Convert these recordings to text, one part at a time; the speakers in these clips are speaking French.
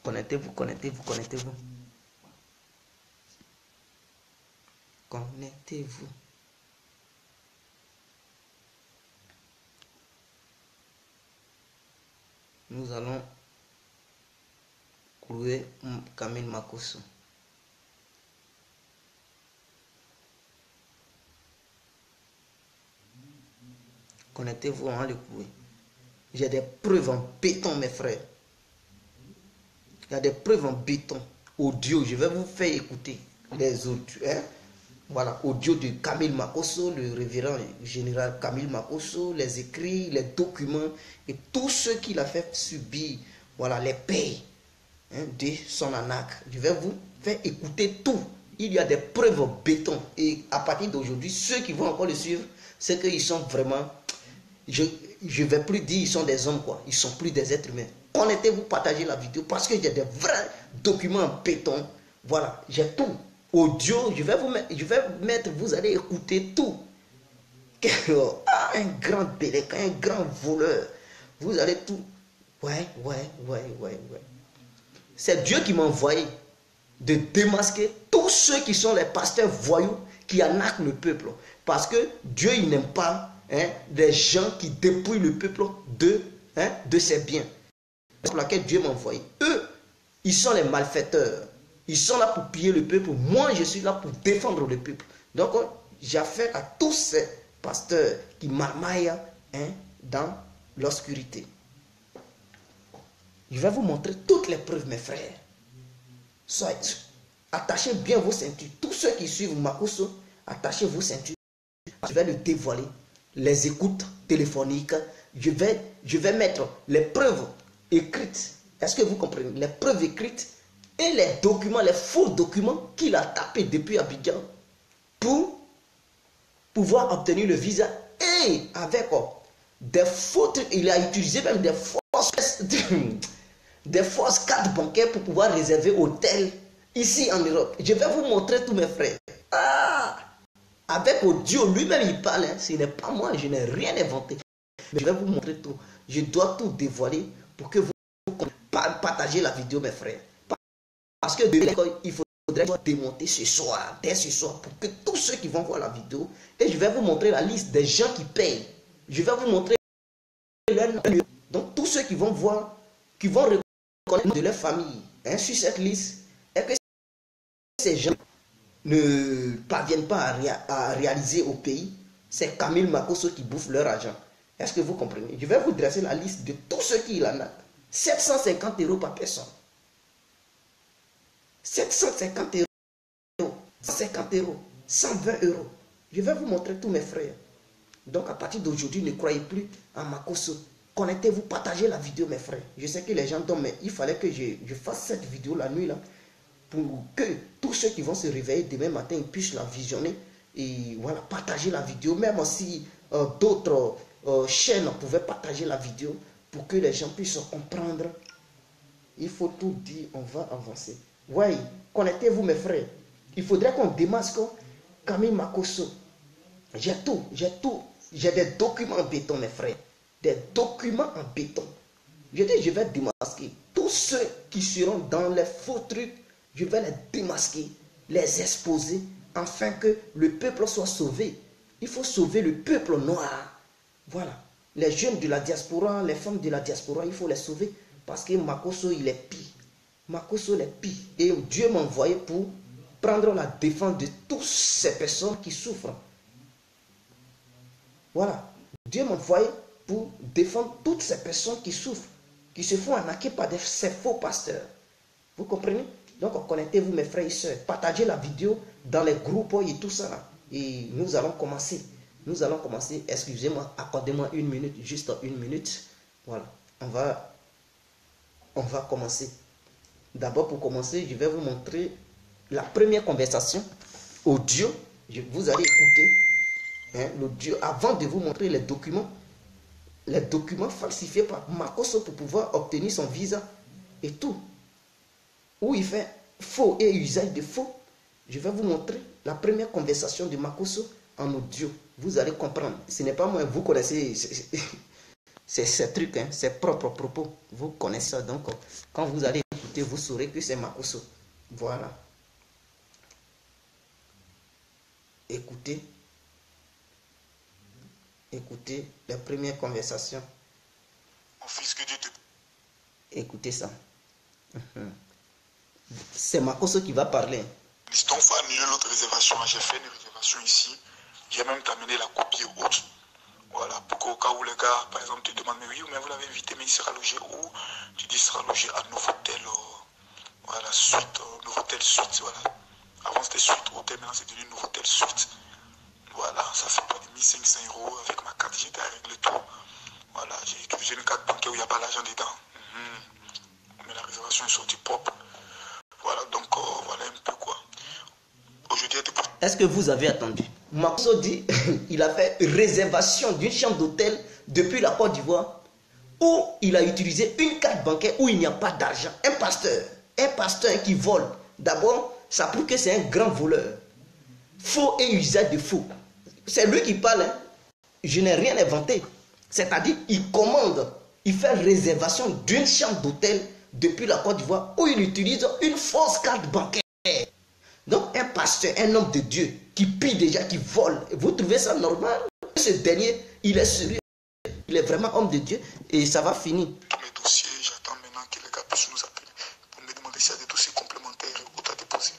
Connectez-vous, connectez-vous, connectez-vous. Connectez-vous. Nous allons clouer Camille Makosso. Connectez-vous en le clouer. J'ai des preuves en béton, mes frères. Il y a des preuves en béton. Audio, je vais vous faire écouter les audios. Hein? Voilà, audio de Camille Makosso, le révérend général Camille Makosso, les écrits, les documents et tout ce qu'il a fait subir, voilà, les payes de son arnaque. Je vais vous faire écouter tout. Il y a des preuves en béton. Et à partir d'aujourd'hui, ceux qui vont encore le suivre, c'est qu'ils sont vraiment... Je ne vais plus dire ils sont des hommes, quoi. Ils sont plus des êtres humains. Connectez-vous, partagez la vidéo parce que j'ai des vrais documents en béton. Voilà, j'ai tout. Audio, je vais mettre, vous allez écouter tout. Un grand délinquant, un grand voleur. Vous allez tout. Ouais. C'est Dieu qui m'a envoyé de démasquer tous ceux qui sont les pasteurs voyous qui arnaquent le peuple. Parce que Dieu, il n'aime pas des gens qui dépouillent le peuple de ses biens. C'est pour laquelle Dieu m'a envoyé. Eux, ils sont les malfaiteurs. Ils sont là pour piller le peuple. Moi, je suis là pour défendre le peuple. Donc, j'ai affaire à tous ces pasteurs qui marmaillent dans l'obscurité. Je vais vous montrer toutes les preuves, mes frères. Soyez, attachez bien vos ceintures. Tous ceux qui suivent Makosso, attachez vos ceintures. Je vais le dévoiler. Les écoutes téléphoniques. Je vais mettre les preuves écrites. Est-ce que vous comprenez? Les preuves écrites et les documents, les faux documents qu'il a tapés depuis Abidjan pour pouvoir obtenir le visa. Et avec des fautes, il a utilisé même des fausses cartes bancaires pour pouvoir réserver hôtel ici en Europe. Je vais vous montrer tous mes frères. Avec audio, lui-même il parle. Ce n'est pas moi, je n'ai rien inventé. Mais je vais vous montrer tout. Je dois tout dévoiler pour que vous partagez la vidéo, mes frères. Parce que il faudrait démonter ce soir, dès ce soir, pour que tous ceux qui vont voir la vidéo, et je vais vous montrer la liste des gens qui payent. Je vais vous montrer leur nom. Donc tous ceux qui vont voir, qui vont reconnaître de leur famille sur cette liste, et que ces gens ne parviennent pas à réaliser au pays, c'est Camille Makosso qui bouffe leur argent. Est-ce que vous comprenez? Je vais vous dresser la liste de tous ceux qui en ont. 750 € par personne. 750 €, 50 €, 120 €. Je vais vous montrer tous mes frères. Donc à partir d'aujourd'hui, ne croyez plus à Makosso. Connectez-vous, partagez la vidéo, mes frères. Je sais que les gens dorment, mais il fallait que je fasse cette vidéo la nuit là, pour que tous ceux qui vont se réveiller demain matin, ils puissent la visionner. Et voilà, partager la vidéo. Même si d'autres chaînes pouvaient partager la vidéo pour que les gens puissent comprendre. Il faut tout dire, on va avancer. Oui, connectez-vous mes frères. Il faudrait qu'on démasque Camille Makosso. J'ai tout. J'ai des documents en béton, mes frères. Des documents en béton. Je dis, je vais démasquer. Tous ceux qui seront dans les faux trucs, je vais les démasquer, les exposer, afin que le peuple soit sauvé. Il faut sauver le peuple noir. Voilà. Les jeunes de la diaspora, les femmes de la diaspora, il faut les sauver. Parce que Makosso, il est pire. Makosso est pire. Et Dieu m'a envoyé pour prendre la défense de toutes ces personnes qui souffrent. Voilà. Dieu m'a envoyé pour défendre toutes ces personnes qui souffrent, qui se font arnaquer par ces faux pasteurs. Vous comprenez? Donc, connectez-vous, mes frères et sœurs. Partagez la vidéo dans les groupes et tout ça. Là. Et nous allons commencer. Nous allons commencer. Excusez-moi, accordez-moi une minute, juste une minute. Voilà. On va commencer. D'abord, pour commencer, je vais vous montrer la première conversation audio. Vous allez écouter l'audio avant de vous montrer les documents falsifiés par Makosso pour pouvoir obtenir son visa et tout. Où il fait faux et usage de faux. Je vais vous montrer la première conversation de Makosso en audio. Vous allez comprendre. Ce n'est pas moi, vous connaissez ces trucs, ces propres propos. Vous connaissez ça. Donc, quand vous allez écoutez, vous saurez que c'est Makosso. Voilà. Écoutez. Écoutez les premières conversations. Mon fils, que Dieu te... Écoutez ça. C'est Makosso qui va parler. Si ton frère annule l'autre réservation, j'ai fait une réservation ici. J'ai même t'amené la copie haute. Voilà, pour qu'au cas où le gars, par exemple, te demande, mais oui, mais vous l'avez invité, mais il sera logé où? Tu dis, il sera logé à Novotel, voilà, suite, Novotel suite, voilà. Avant c'était suite hôtel, maintenant c'est devenu Novotel suite. Voilà, ça fait pas de 1500 € avec ma carte, j'étais à régler tout. Voilà, j'ai utilisé une carte bancaire où il n'y a pas l'argent dedans. Mais la réservation est sortie propre. Voilà, donc voilà un peu quoi. Aujourd'hui, est-ce que vous avez attendu? Makosso dit il a fait réservation d'une chambre d'hôtel depuis la Côte d'Ivoire où il a utilisé une carte bancaire où il n'y a pas d'argent. Un pasteur qui vole. D'abord, ça prouve que c'est un grand voleur. Faux et usage de faux. C'est lui qui parle. Hein. Je n'ai rien inventé. C'est-à-dire, il commande, il fait réservation d'une chambre d'hôtel depuis la Côte d'Ivoire où il utilise une fausse carte bancaire. Donc, un pasteur, un homme de Dieu qui pille déjà, qui vole, vous trouvez ça normal? Ce dernier, il est sérieux. Il est vraiment homme de Dieu et ça va finir. Tous mes dossiers, j'attends maintenant que les gars puissent nous appeler pour me demander s'il y a des dossiers complémentaires ou à déposer.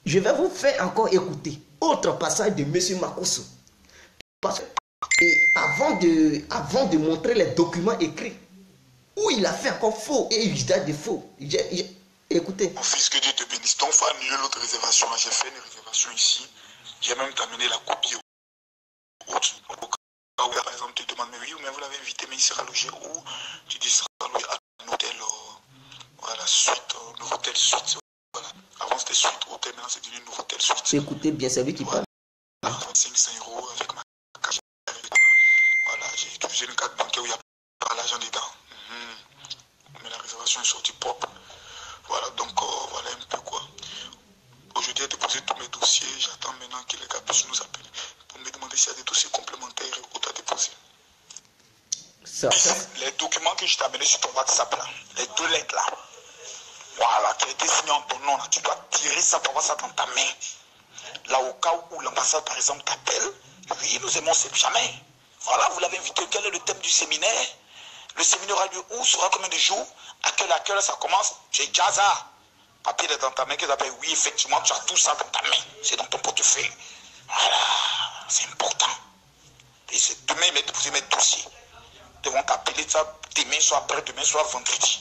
Je vais vous faire encore écouter autre passage de M. Makosso. Parce que avant de montrer les documents écrits, où il a fait encore faux et usage de faux. Écoutez. Mon fils, que Dieu te bénisse. Ton frère annule l'autre réservation. J'ai fait une réservation ici. J'ai même t'amené la copie haute. Au cas où, par exemple, tu te demandes, mais oui, mais vous l'avez invité, mais il sera logé où? Tu dis, il sera logé à un hôtel, voilà, suite, Novotel suite. Voilà. Avant c'était suite hôtel, maintenant c'est devenu Novotel suite. Écoutez bien, c'est lui qui parle. 500 € avec ma carte. Voilà, j'ai utilisé une carte bancaire où il n'y a pas l'argent dedans. Mais la réservation est sortie propre. Voilà, donc voilà un peu quoi. Aujourd'hui, j'ai déposé tous mes dossiers. J'attends maintenant que les gars puissent nous appeler pour me demander s'il y a des dossiers complémentaires ou à déposer. Les documents que je t'ai amenés sur ton WhatsApp là, les 2 lettres là, voilà, qui a été signé en ton nom là, tu dois tirer ça pour avoir ça dans ta main. Là, au cas où l'ambassade par exemple t'appelle, oui, nous aimons jamais. Voilà, vous l'avez invité, quel est le thème du séminaire? Le séminaire aura lieu où? Sera combien de jours? À quelle heure ça commence? J'ai Jaza. Papier est dans ta main, qu'ils appellent. Oui, effectivement, tu as tout ça dans ta main. C'est dans ton portefeuille. Voilà, c'est important. Et c'est demain, ils vont déposer mes dossiers. Ils vont t'appeler ça demain, soit après-demain, soit vendredi.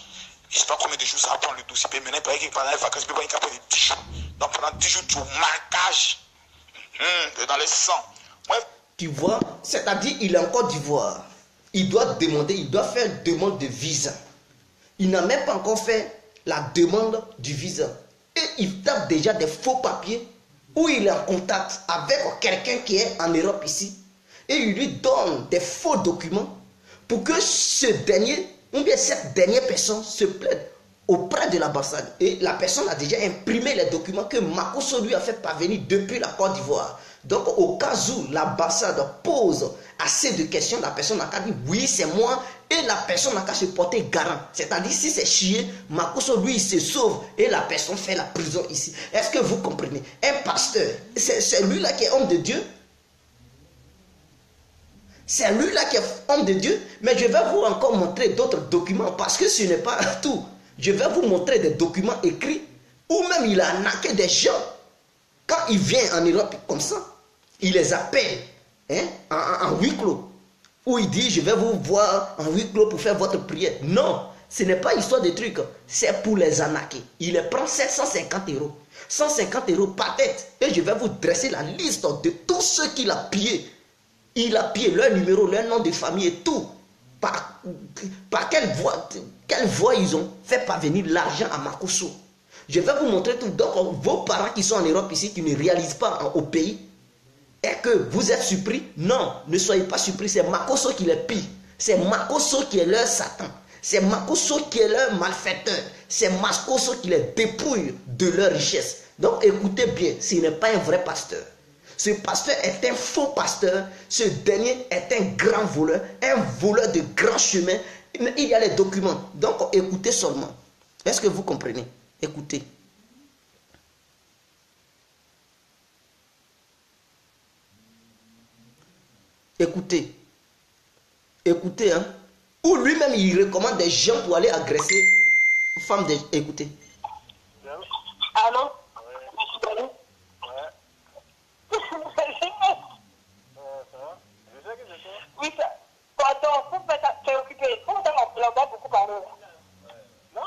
Je ne sais pas combien de jours ça va prendre le dossier. Mais maintenant, il pendant les vacances, il peut pas de 10 jours. Donc pendant 10 jours, tu marquage. Dans les sangs. Ouais. Tu vois, c'est-à-dire, il est en Côte d'Ivoire. Il doit demander, il doit faire demande de visa. Il n'a même pas encore fait la demande du visa. Et il tape déjà des faux papiers où il est en contact avec quelqu'un qui est en Europe ici. Et il lui donne des faux documents pour que ce dernier, ou bien cette dernière personne se plaide auprès de l'ambassade. Et la personne a déjà imprimé les documents que Makosso lui a fait parvenir depuis la Côte d'Ivoire. Donc, au cas où l'ambassade pose assez de questions, la personne n'a qu'à dire oui, c'est moi, et la personne n'a qu'à se porter garant. C'est-à-dire, si c'est chier, Makosso, lui, il se sauve et la personne fait la prison ici. Est-ce que vous comprenez? Un pasteur, c'est lui-là qui est homme de Dieu. C'est lui-là qui est homme de Dieu. Mais je vais vous encore montrer d'autres documents parce que ce n'est pas tout. Je vais vous montrer des documents écrits où même il a arnaqué des gens. Quand il vient en Europe comme ça, il les appelle en huis clos. Où il dit, je vais vous voir en huis clos pour faire votre prière. Non, ce n'est pas histoire de trucs. C'est pour les arnaquer. Il les prend 750 €. 150 € par tête. Et je vais vous dresser la liste de tous ceux qu'il a pillés. Il a pillé leur numéro, leur nom de famille et tout. Par quelle voie ils ont fait parvenir l'argent à Makosso. Je vais vous montrer tout. Donc, vos parents qui sont en Europe ici, qui ne réalisent pas au pays, et que vous êtes surpris, non, ne soyez pas surpris. C'est Makosso qui les pille. C'est Makosso qui est leur Satan. C'est Makosso qui est leur malfaiteur. C'est Makosso qui les dépouille de leur richesse. Donc, écoutez bien, ce n'est pas un vrai pasteur. Ce pasteur est un faux pasteur. Ce dernier est un grand voleur, un voleur de grands chemins. Il y a les documents. Donc, écoutez seulement. Est-ce que vous comprenez? Écoutez. Écoutez. Écoutez, hein. Ou lui-même, il recommande des gens pour aller agresser une femme. Écoutez. Allô? Oui, pardon, vous t'es occupé. Comment t'as appelé là-bas beaucoup parlé? Non,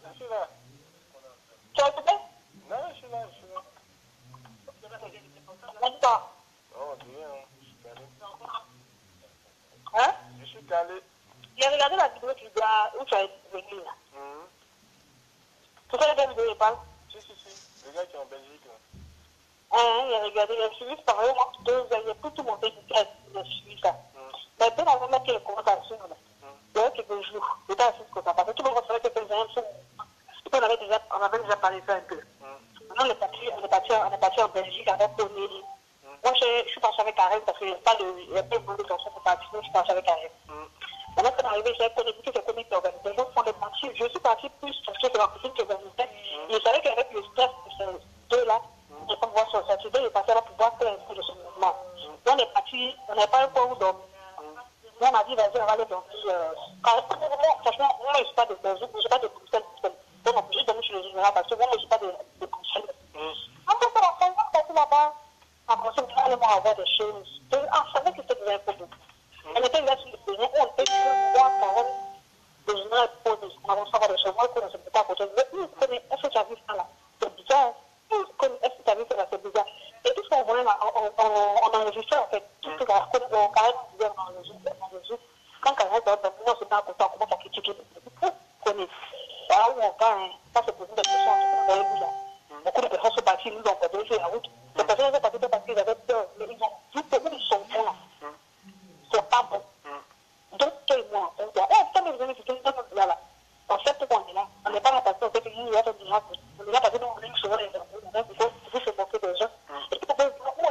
je suis là. Tu es occupé? Non, je suis là. Maintenant. Oh, bien, je suis calé. Hein? Je suis calé. J'ai regardé la vidéo où tu as été là. Tu sais la vidéo, il parle? Si. Le gars qui est en Belgique, là. J'ai regardé, j'ai suivi ça, vraiment 2 heures, j'ai pris tout mon pays, j'ai suivi ça. Mais bien avant même qu'il commence à suivre, il y a quelques jours, j'étais assis comme ça, parce que tout le monde savait que c'était un fou. On avait déjà parlé de ça un peu. Maintenant, on est parti en Belgique avec Cornélie. Moi, je suis parti avec Karen parce qu'il n'y a pas de beaucoup de personnes pour partir, je suis parti avec Karen. Maintenant, quand on est arrivé, j'ai connu toutes les communes qui organisaient. Les gens font des parties. Je suis parti plus parce que c'est ma cousine qui organisait. Et je savais qu'avec le stress de ces deux-là, je peux voir sur cette idée, il passait là pour voir faire un peu de ce mouvement. Donc, on est parti, on n'avait pas un coin où dormir. On a dit, vas-y, on va aller dormir. Franchement, moi, je ne suis pas de Belgique, je ne suis pas de Bruxelles. Donc, on peut juste dormir chez le général parce que moi, je ne suis pas de Bruxelles. Après, on est parti là-bas. Après, on allait avoir des choses. On savait que c'était des infos. On était là sur le terrain, on était voir quand même des gens posés. On avance avoir des choses. Moi, je ne sais pas à côté. Est-ce que tu as vu ça là? C'est bizarre. Est-ce que tu as vu ça là? C'est bizarre. Et tout ce qu'on voyait là, on enregistrait en fait. Tout ce qu'on disait, on enregistre. Quand Karen doit dormir, on se met à côté, on commence à critiquer. Là où on va, ça se pose des questions, on va là. Beaucoup de personnes sont parties, nous, on va sur la route. Les personnes sont parties parce qu'ils avaient peur, mais ils ont vu que où ils sont bons là. C'est pas bon. Donc, moi, on doit. Quand les amis, c'est là. On sait pourquoi on est là. On n'est pas là parce qu'on fait qu'il y a des gens. On est là parce qu'on est souvent les gens. Il faut se moquer des gens. Et puis, on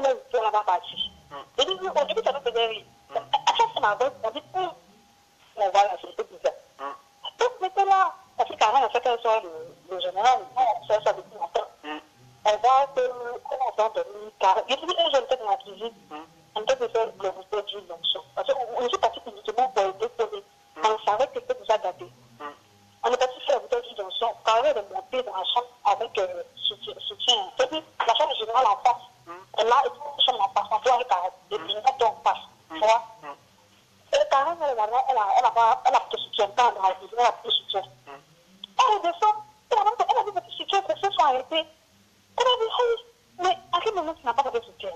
est sur la partie. Et puis, on dit que ça nous fait des rires. À chaque fois, on dit, on va là, c'est bizarre. Donc, mettez là. Parce que Karen a fait qu'elle soit le général. On fait ça depuis longtemps. On va commencer à dormir. Il y a toujours un jeune dans la cuisine. On peut faire le bouton d'huile d'onction. Parce qu'on est parti uniquement pour le déposer. On savait que c'était déjà gâté. On est parti faire le bouton d'huile d'onction. Quand elle est montée dans la chambre avec soutien. Et puis, la chambre générale en face. Et là, il faut une chambre en face. On doit aller Karen. Et puis, on en face. Tu vois? Et Karen, elle a plus de soutien. Quand elle a dit, elle a plus de soutien. Elle descend. Elle a dit, votre soutien, que ce soit arrêté. Elle a dit, hey, mais à quel moment tu n'as pas de soutien?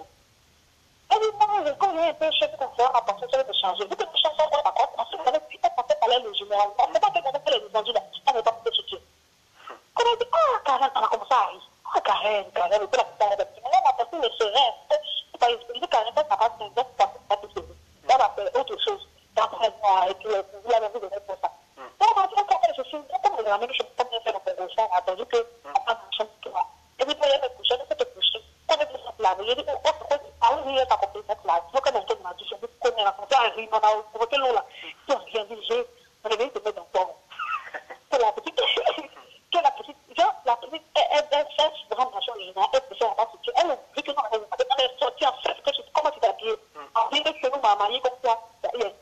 Elle dit, non, je connais un peu le chef qu'on fait à partir de changer. Vu que les chansons sont par contre, ensuite, elle pensait parler le général. On ne sait pas qu'elle avait les vendus là. Elle n'avait pas de soutien. Elle a dit, ah, Karen, on a commencé à rire. Ah, Karen, et puis la plupart des petits. On a pensé le serein. C'est pas expliqué, Karen, ça passe une autre fois, pas tout ce on a fait autre chose. Dans le et puis, vous l'avez vu de mettre pour ça. Donc, on a dit, encore, je suis, comme on a même, je ne peux pas bien faire la convention, attendu que, on passe une chambre pour moi. Et puis, il y a des couches, il y a des couches. On a dit, ça, il y a des couches. Ah oui, il y a pas compris cette là. Il faut que quelqu'un m'a dit, je vais connaître la fonction, on a provoqué l'eau là. Si on vient dire, on avait été mettre dans le port. Que la petite, elle fait grande nation originale, elle peut faire pas soutien. Elle, vu que nous, on est sorti en fait, comment tu t'habilles? En disant que nous, m'a marié comme ça,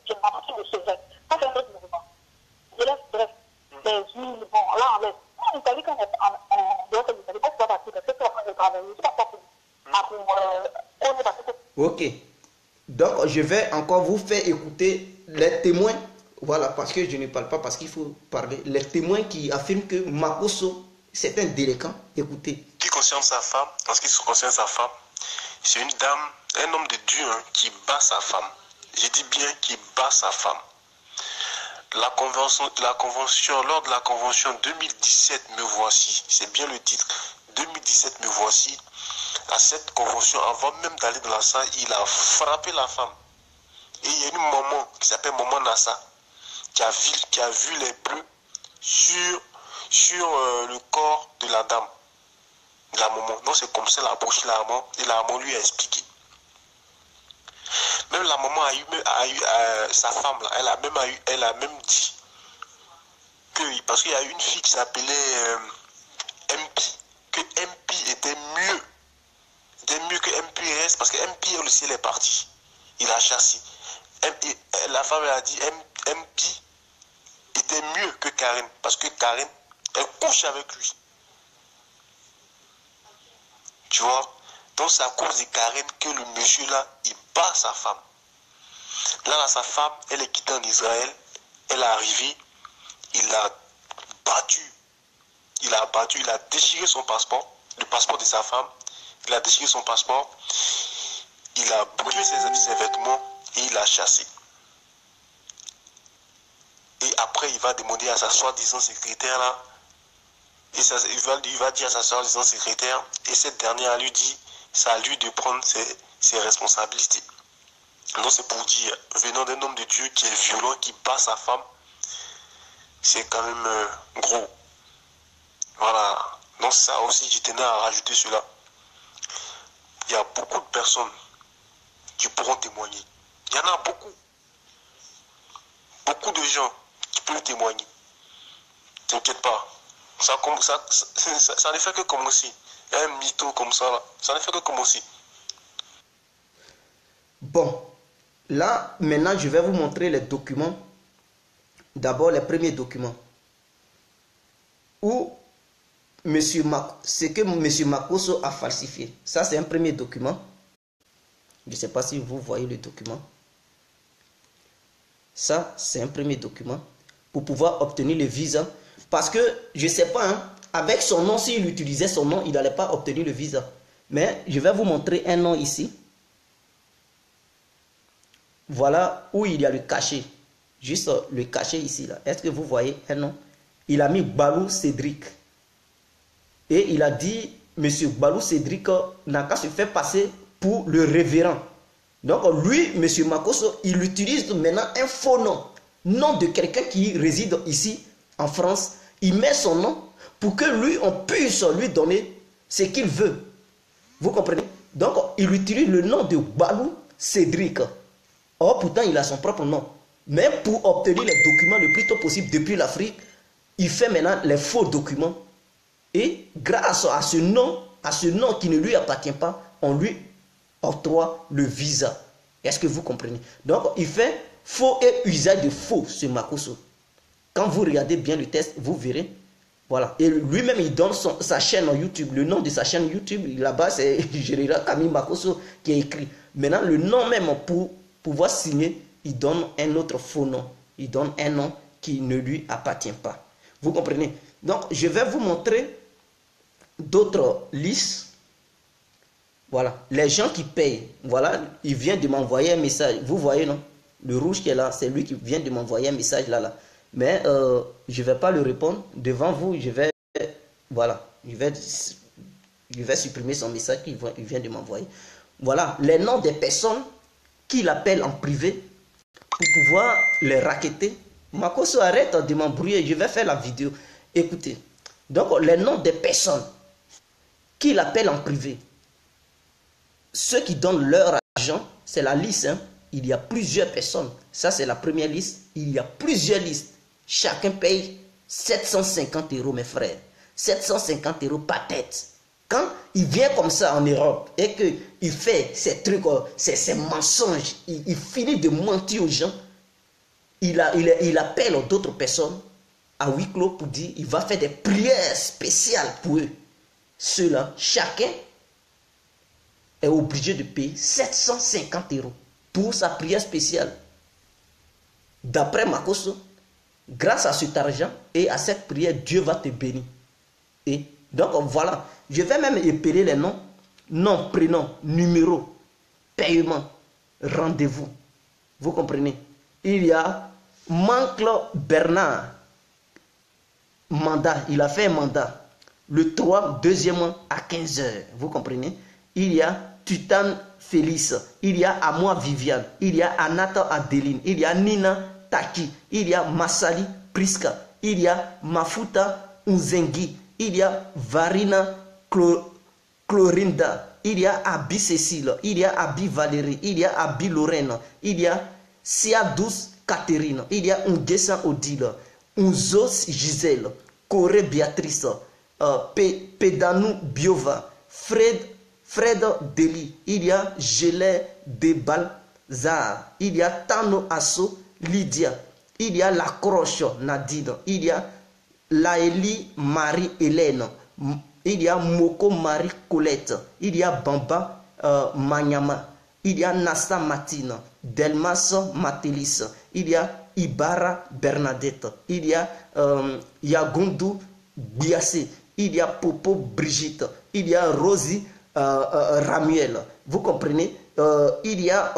j'ai ma partie de ce vrai. Ça, c'est un autre mouvement. Bref, les huiles, bon, là, on laisse. En Italie, quand on est en dehors de l'Italie, on ne peut pas partir parce que c'est en train de travailler. C'est pas possible. Ok. Donc, je vais encore vous faire écouter les témoins. Voilà, parce que je ne parle pas, parce qu'il faut parler. Les témoins qui affirment que Makosso, c'est un délinquant. Écoutez. Qui concerne sa femme, en ce qui concerne sa femme, c'est une dame, un homme de Dieu qui bat sa femme. Je dis bien qui bat sa femme. Lors de la convention 2017, me voici, c'est bien le titre, 2017, me voici. À cette convention, avant même d'aller dans la salle, il a frappé la femme. Et il y a une maman qui s'appelle Maman Nassa, qui a vu les bleus sur le corps de la dame, de la maman. Donc c'est comme ça, elle a approché la maman et la maman lui a expliqué. Même la maman a eu sa femme là, elle a même dit parce qu'il y a une fille qui s'appelait MP, que MP était mieux. Était mieux que MPS, parce que MP aussi elle est partie. Il a chassé. La femme elle a dit MP était mieux que Karen, parce que Karen, elle couche avec lui. Tu vois? Donc c'est à cause de Karen que le monsieur là, il bat sa femme. Là, sa femme, elle est quittée en Israël. Elle est arrivée. Il l'a battu. Il a déchiré son passeport, le passeport de sa femme. Il a déchiré son passeport. Il a brûlé ses vêtements et il l'a chassé. Et après, il va demander à sa soi-disant secrétaire là. Et il va dire à sa soi-disant secrétaire. Et cette dernière lui dit, c'est à lui de prendre ses responsabilités. Donc c'est pour dire, venant d'un homme de Dieu qui est violent, qui bat sa femme, c'est quand même gros. Voilà. Donc ça aussi, je tenais à rajouter cela. Il y a beaucoup de personnes qui pourront témoigner. Il y en a beaucoup. Beaucoup de gens qui peuvent témoigner. T'inquiète pas. Ça ne fait que commencer. Il y a un mytho comme ça là. Ça ne fait que commencer. Bon. Là, maintenant, je vais vous montrer les documents. D'abord, les premiers documents. Où ce que M. Makosso a falsifié. Ça, c'est un premier document. Je ne sais pas si vous voyez le document. Ça, c'est un premier document. Pour pouvoir obtenir le visa. Parce que, je ne sais pas, hein, avec son nom, s'il utilisait son nom, il n'allait pas obtenir le visa. Mais, je vais vous montrer un nom ici. Voilà où il y a le cachet. Juste le cachet ici. Est-ce que vous voyez un nom? Il a mis Balou Cédric. Et il a dit, monsieur Balou Cédric n'a qu'à se faire passer pour le révérend. Donc lui, monsieur Makosso, il utilise maintenant un faux nom. Nom de quelqu'un qui réside ici, en France. Il met son nom pour que lui, on puisse lui donner ce qu'il veut. Vous comprenez? Donc il utilise le nom de Balou Cédric. Or, pourtant, il a son propre nom. Mais pour obtenir les documents le plus tôt possible depuis l'Afrique, il fait maintenant les faux documents. Et grâce à ce nom qui ne lui appartient pas, on lui octroie le visa. Est-ce que vous comprenez? Donc, il fait faux et usage de faux, ce Makosso. Quand vous regardez bien le test, vous verrez. Voilà. Et lui-même, il donne sa chaîne YouTube. Le nom de sa chaîne YouTube, là-bas, c'est Général Camille Makosso qui a écrit. Maintenant, le nom même pour pouvoir signer, il donne un autre faux nom. Il donne un nom qui ne lui appartient pas. Vous comprenez? Donc, je vais vous montrer d'autres listes. Voilà. Les gens qui payent. Voilà. Il vient de m'envoyer un message. Vous voyez, non? Le rouge qui est là, c'est lui qui vient de m'envoyer un message là. Mais je ne vais pas le répondre. Devant vous, je vais... Voilà. Je vais supprimer son message qu'il vient de m'envoyer. Voilà. Les noms des personnes qu'il appelle en privé pour pouvoir les racketter. Makosso, arrête de m'embrouiller, je vais faire la vidéo. Écoutez, donc les noms des personnes qu'il appelle en privé, ceux qui donnent leur argent, c'est la liste. Hein. Il y a plusieurs personnes. Ça, c'est la première liste. Il y a plusieurs listes. Chacun paye 750 €, mes frères. 750 € par tête. Quand il vient comme ça en Europe et qu'il fait ces trucs, ces mensonges, il finit de mentir aux gens, il appelle d'autres personnes à huis clos pour dire qu'il va faire des prières spéciales pour eux. Ceux-là, chacun est obligé de payer 750 € pour sa prière spéciale. D'après Makosso, grâce à cet argent et à cette prière, Dieu va te bénir. Et donc voilà, je vais même épeler les noms, nom, prénom, numéro, paiement, rendez-vous. Vous comprenez? Il y a Mancle Bernard, mandat, il a fait un mandat. Le 3, deuxièmement, à 15 h. Vous comprenez? Il y a Tutane Félix, il y a Amoa Viviane, il y a Anata Adeline, il y a Nina Taki, il y a Massali Priska, il y a Mafuta Unzengi, il y a Varina Clorinda, il y a Abi Cécile, il y a Abi Valérie, il y a Abi Lorraine, il y a Sia Douce Catherine, il y a Ngessa Odile, Unzos Gisèle, Corée Béatrice, Pédanou Biova, Fred Deli, il y a Gelé de Balzar, il y a Tano Asso, Lydia, il y a Lacroche Nadine, il y a Laëli Marie-Hélène, il y a Moko Marie-Colette, il y a Bamba Manyama, il y a Nassa Matine, Delmas Matelis, il y a Ibarra Bernadette, il y a Yagundu Biassé, il y a Popo Brigitte, il y a Rosie Ramuel, vous comprenez, il y a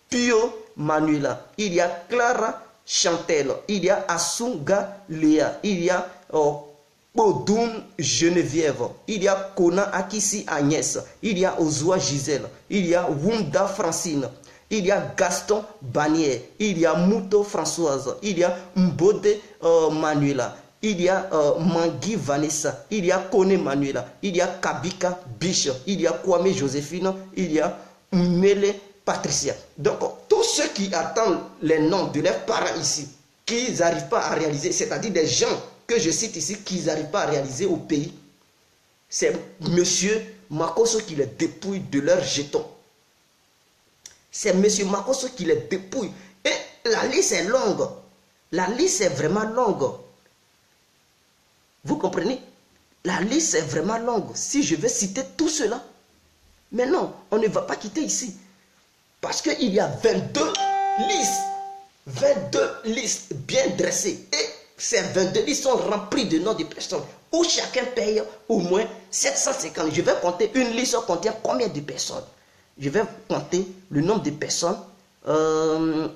Pio Manuela, il y a Clara Chantel, il y a Asunga Léa, il y a Podun Geneviève, il y a Kona Akisi Agnès, il y a Ozua Gisèle, il y a Wunda Francine, il y a Gaston Banier, il y a Mouto Françoise, il y a Mbode Manuela, il y a Mangui Vanessa, il y a Kone Manuela, il y a Kabika Biche, il y a Kwame Joséphine, il y a Mele Patricia. Donc, tous ceux qui attendent les noms de leurs parents ici, qu'ils n'arrivent pas à réaliser, c'est-à-dire des gens que je cite ici, qu'ils n'arrivent pas à réaliser au pays, c'est monsieur Makosso qui les dépouille de leurs jetons. C'est monsieur Makosso qui les dépouille. Et la liste est longue. La liste est vraiment longue. Vous comprenez? La liste est vraiment longue. Si je vais citer tout cela. Mais non, on ne va pas quitter ici. Parce qu'il y a 22 listes. 22 listes bien dressées. Et ces 22 listes sont remplies de noms de personnes. Où chacun paye au moins 750. Je vais compter une liste qui contient combien de personnes? Je vais compter le nombre de personnes. 1,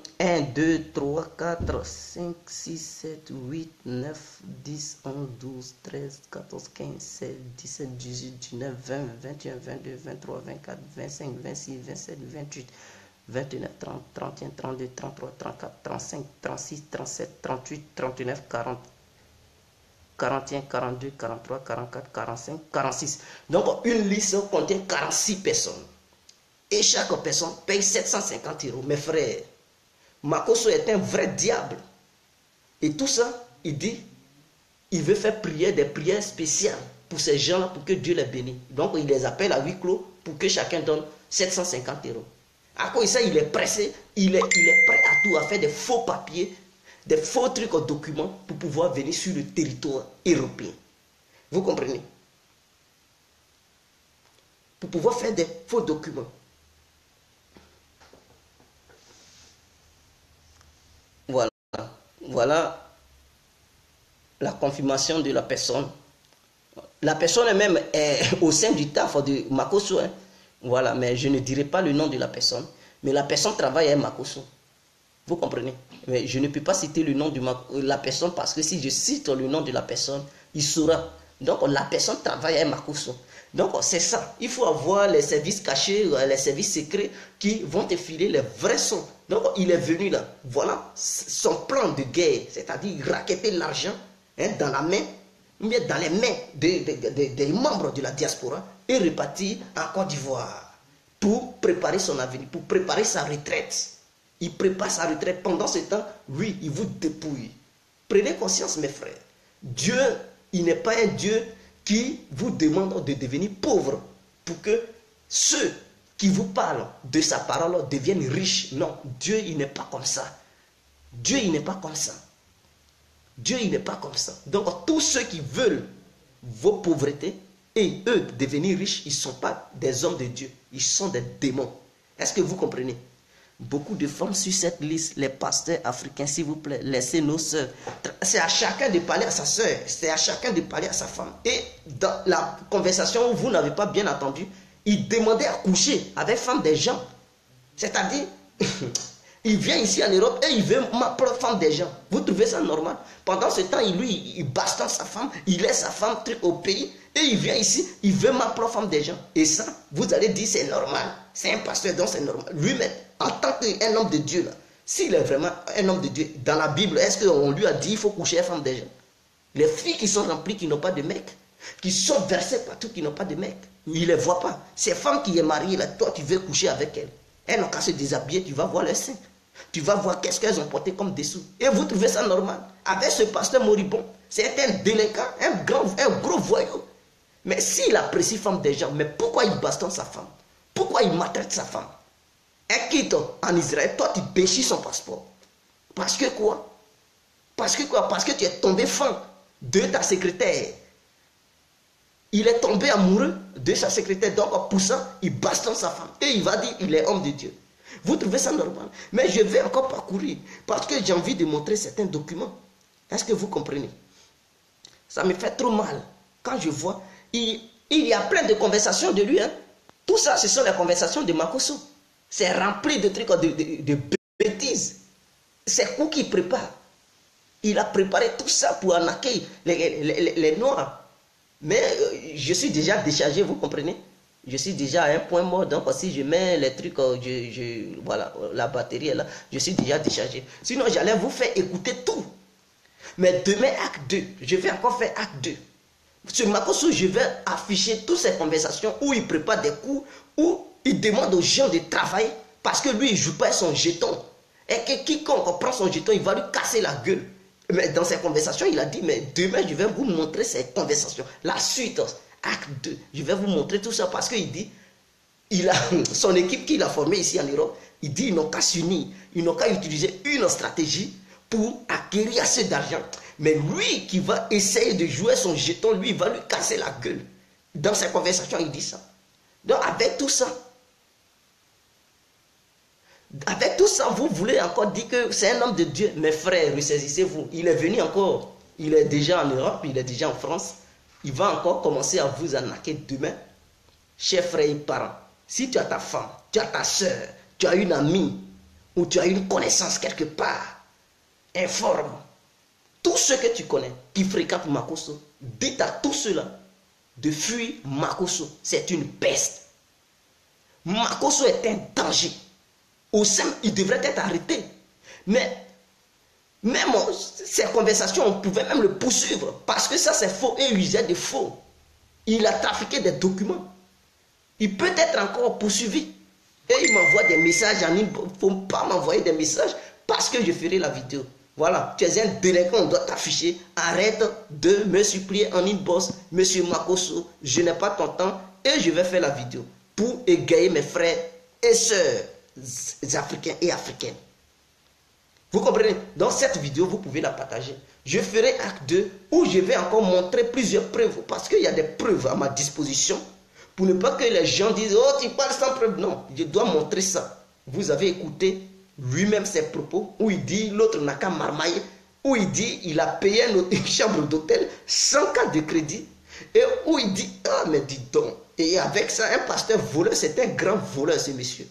2, 3, 4, 5, 6, 7, 8, 9, 10, 11, 12, 13, 14, 15, 16, 17, 18, 19, 20, 21, 22, 23, 24, 25, 26, 27, 28, 29, 30, 31, 32, 33, 34, 35, 36, 37, 38, 39, 40, 41, 42, 43, 44, 45, 46. Donc, une liste contient 46 personnes. Et chaque personne paye 750 €. Mes frères, Makosso est un vrai diable. Et tout ça, il dit, il veut faire prier des prières spéciales pour ces gens-là, pour que Dieu les bénisse. Donc, il les appelle à huis clos pour que chacun donne 750 €. À cause de ça, il est pressé, il est prêt à tout, à faire des faux papiers, des faux trucs, documents, pour pouvoir venir sur le territoire européen. Vous comprenez? Pour pouvoir faire des faux documents. Voilà la confirmation de la personne. La personne elle-même est au sein du taf de Makosso. Hein. Voilà, mais je ne dirai pas le nom de la personne. Mais la personne travaille à Makosso. Vous comprenez? Mais je ne peux pas citer le nom de la personne parce que si je cite le nom de la personne, il saura. Donc la personne travaille à Makosso. Donc c'est ça. Il faut avoir les services cachés, les services secrets qui vont te filer les vrais sons. Donc il est venu là. Voilà son plan de guerre. C'est-à-dire racketter l'argent dans la main, mais dans les mains des membres de la diaspora et repartir en Côte d'Ivoire pour préparer son avenir, pour préparer sa retraite. Il prépare sa retraite. Pendant ce temps, lui, il vous dépouille. Prenez conscience, mes frères. Dieu, il n'est pas un Dieu qui vous demande de devenir pauvre pour que ceux qui vous parlent de sa parole deviennent riches. Non, Dieu, il n'est pas comme ça. Dieu, il n'est pas comme ça. Dieu, il n'est pas comme ça. Donc, tous ceux qui veulent vos pauvretés et eux devenir riches, ils ne sont pas des hommes de Dieu. Ils sont des démons. Est-ce que vous comprenez? Beaucoup de femmes sur cette liste, les pasteurs africains, s'il vous plaît, laissez nos soeurs. C'est à chacun de parler à sa soeur, c'est à chacun de parler à sa femme. Et dans la conversation où vous n'avez pas bien entendu, il demandait à coucher avec femme des gens. C'est-à-dire, il vient ici en Europe et il veut ma propre femme des gens. Vous trouvez ça normal? Pendant ce temps, il bastonne sa femme, il laisse sa femme au pays et il vient ici, il veut ma propre femme des gens. Et ça, vous allez dire c'est normal. C'est un pasteur, donc c'est normal. Lui-même, en tant qu'un homme de Dieu, s'il est vraiment un homme de Dieu, dans la Bible, est-ce qu'on lui a dit qu'il faut coucher avec femme des gens? Les filles qui sont remplies, qui n'ont pas de mec, qui sont versées partout, qui n'ont pas de mec, il ne les voit pas. Ces femmes qui est mariée, là, toi tu veux coucher avec elle. Elles n'ont qu'à se déshabiller, tu vas voir les seins. Tu vas voir qu'est-ce qu'elles ont porté comme dessous. Et vous trouvez ça normal? Avec ce pasteur moribond, c'est un délinquant, un gros voyou. Mais s'il apprécie femme des gens, mais pourquoi il bastonne sa femme? Pourquoi il maltraite sa femme? Un quitte en Israël, toi tu péchis son passeport. Parce que quoi? Parce que quoi? Parce que tu es tombé fan de ta secrétaire. Il est tombé amoureux de sa secrétaire. Donc pour ça, il bastonne sa femme. Et il va dire, il est homme de Dieu. Vous trouvez ça normal? Mais je vais encore parcourir. Parce que j'ai envie de montrer certains documents. Est-ce que vous comprenez? Ça me fait trop mal. Quand je vois, il y a plein de conversations de lui. Hein. Tout ça, ce sont les conversations de Makosso. C'est rempli de trucs, de bêtises. C'est quoi qu'il prépare? Il a préparé tout ça pour arnaquer les Noirs. Mais je suis déjà déchargé, vous comprenez? Je suis déjà à un point mort. Donc si je mets les trucs, voilà, la batterie est là, je suis déjà déchargé. Sinon, j'allais vous faire écouter tout. Mais demain, acte 2, je vais encore faire acte 2. Sur Makosso, je vais afficher toutes ces conversations où il prépare des coups, où il demande aux gens de travailler parce que lui, il ne joue pas son jeton. Et que quiconque prend son jeton, il va lui casser la gueule. Mais dans ces conversations, il a dit, mais demain, je vais vous montrer ces conversations. La suite, acte 2, je vais vous montrer tout ça parce qu'il dit, il a son équipe qu'il a formée ici en Europe, il dit, ils n'ont qu'à s'unir, ils n'ont qu'à utiliser une stratégie pour acquérir assez d'argent. Mais lui qui va essayer de jouer son jeton, lui, il va lui casser la gueule. Dans ses conversations, il dit ça. Donc, avec tout ça, vous voulez encore dire que c'est un homme de Dieu. Mes frères, ressaisissez-vous. Il est venu encore. Il est déjà en Europe, il est déjà en France. Il va encore commencer à vous arnaquer demain. Chers frères et parents, si tu as ta femme, tu as ta soeur, tu as une amie, ou tu as une connaissance quelque part, informe. Tous ceux que tu connais qui fréquentent Makosso, dites à tous ceux-là de fuir Makosso. C'est une peste. Makosso est un danger. Au sein, il devrait être arrêté. Mais même ces conversations, on pouvait même le poursuivre. Parce que ça, c'est faux. Et il usait de faux. Il a trafiqué des documents. Il peut être encore poursuivi. Et il m'envoie des messages en inbox. Il ne faut pas m'envoyer des messages parce que je ferai la vidéo. Voilà, tu es un délinquant, on doit t'afficher. Arrête de me supplier en inbox, monsieur Makosso. Je n'ai pas ton temps et je vais faire la vidéo pour égayer mes frères et sœurs africains et africaines. Vous comprenez? Dans cette vidéo, vous pouvez la partager. Je ferai acte 2 où je vais encore montrer plusieurs preuves parce qu'il y a des preuves à ma disposition pour ne pas que les gens disent « Oh, tu parles sans preuve ». Non, je dois montrer ça. Vous avez écouté lui-même ses propos où il dit l'autre n'a qu'à marmailler, où il dit il a payé une chambre d'hôtel sans carte de crédit et où il dit « Ah, mais dis donc ». Et avec ça, un pasteur voleur, c'est un grand voleur ce monsieur.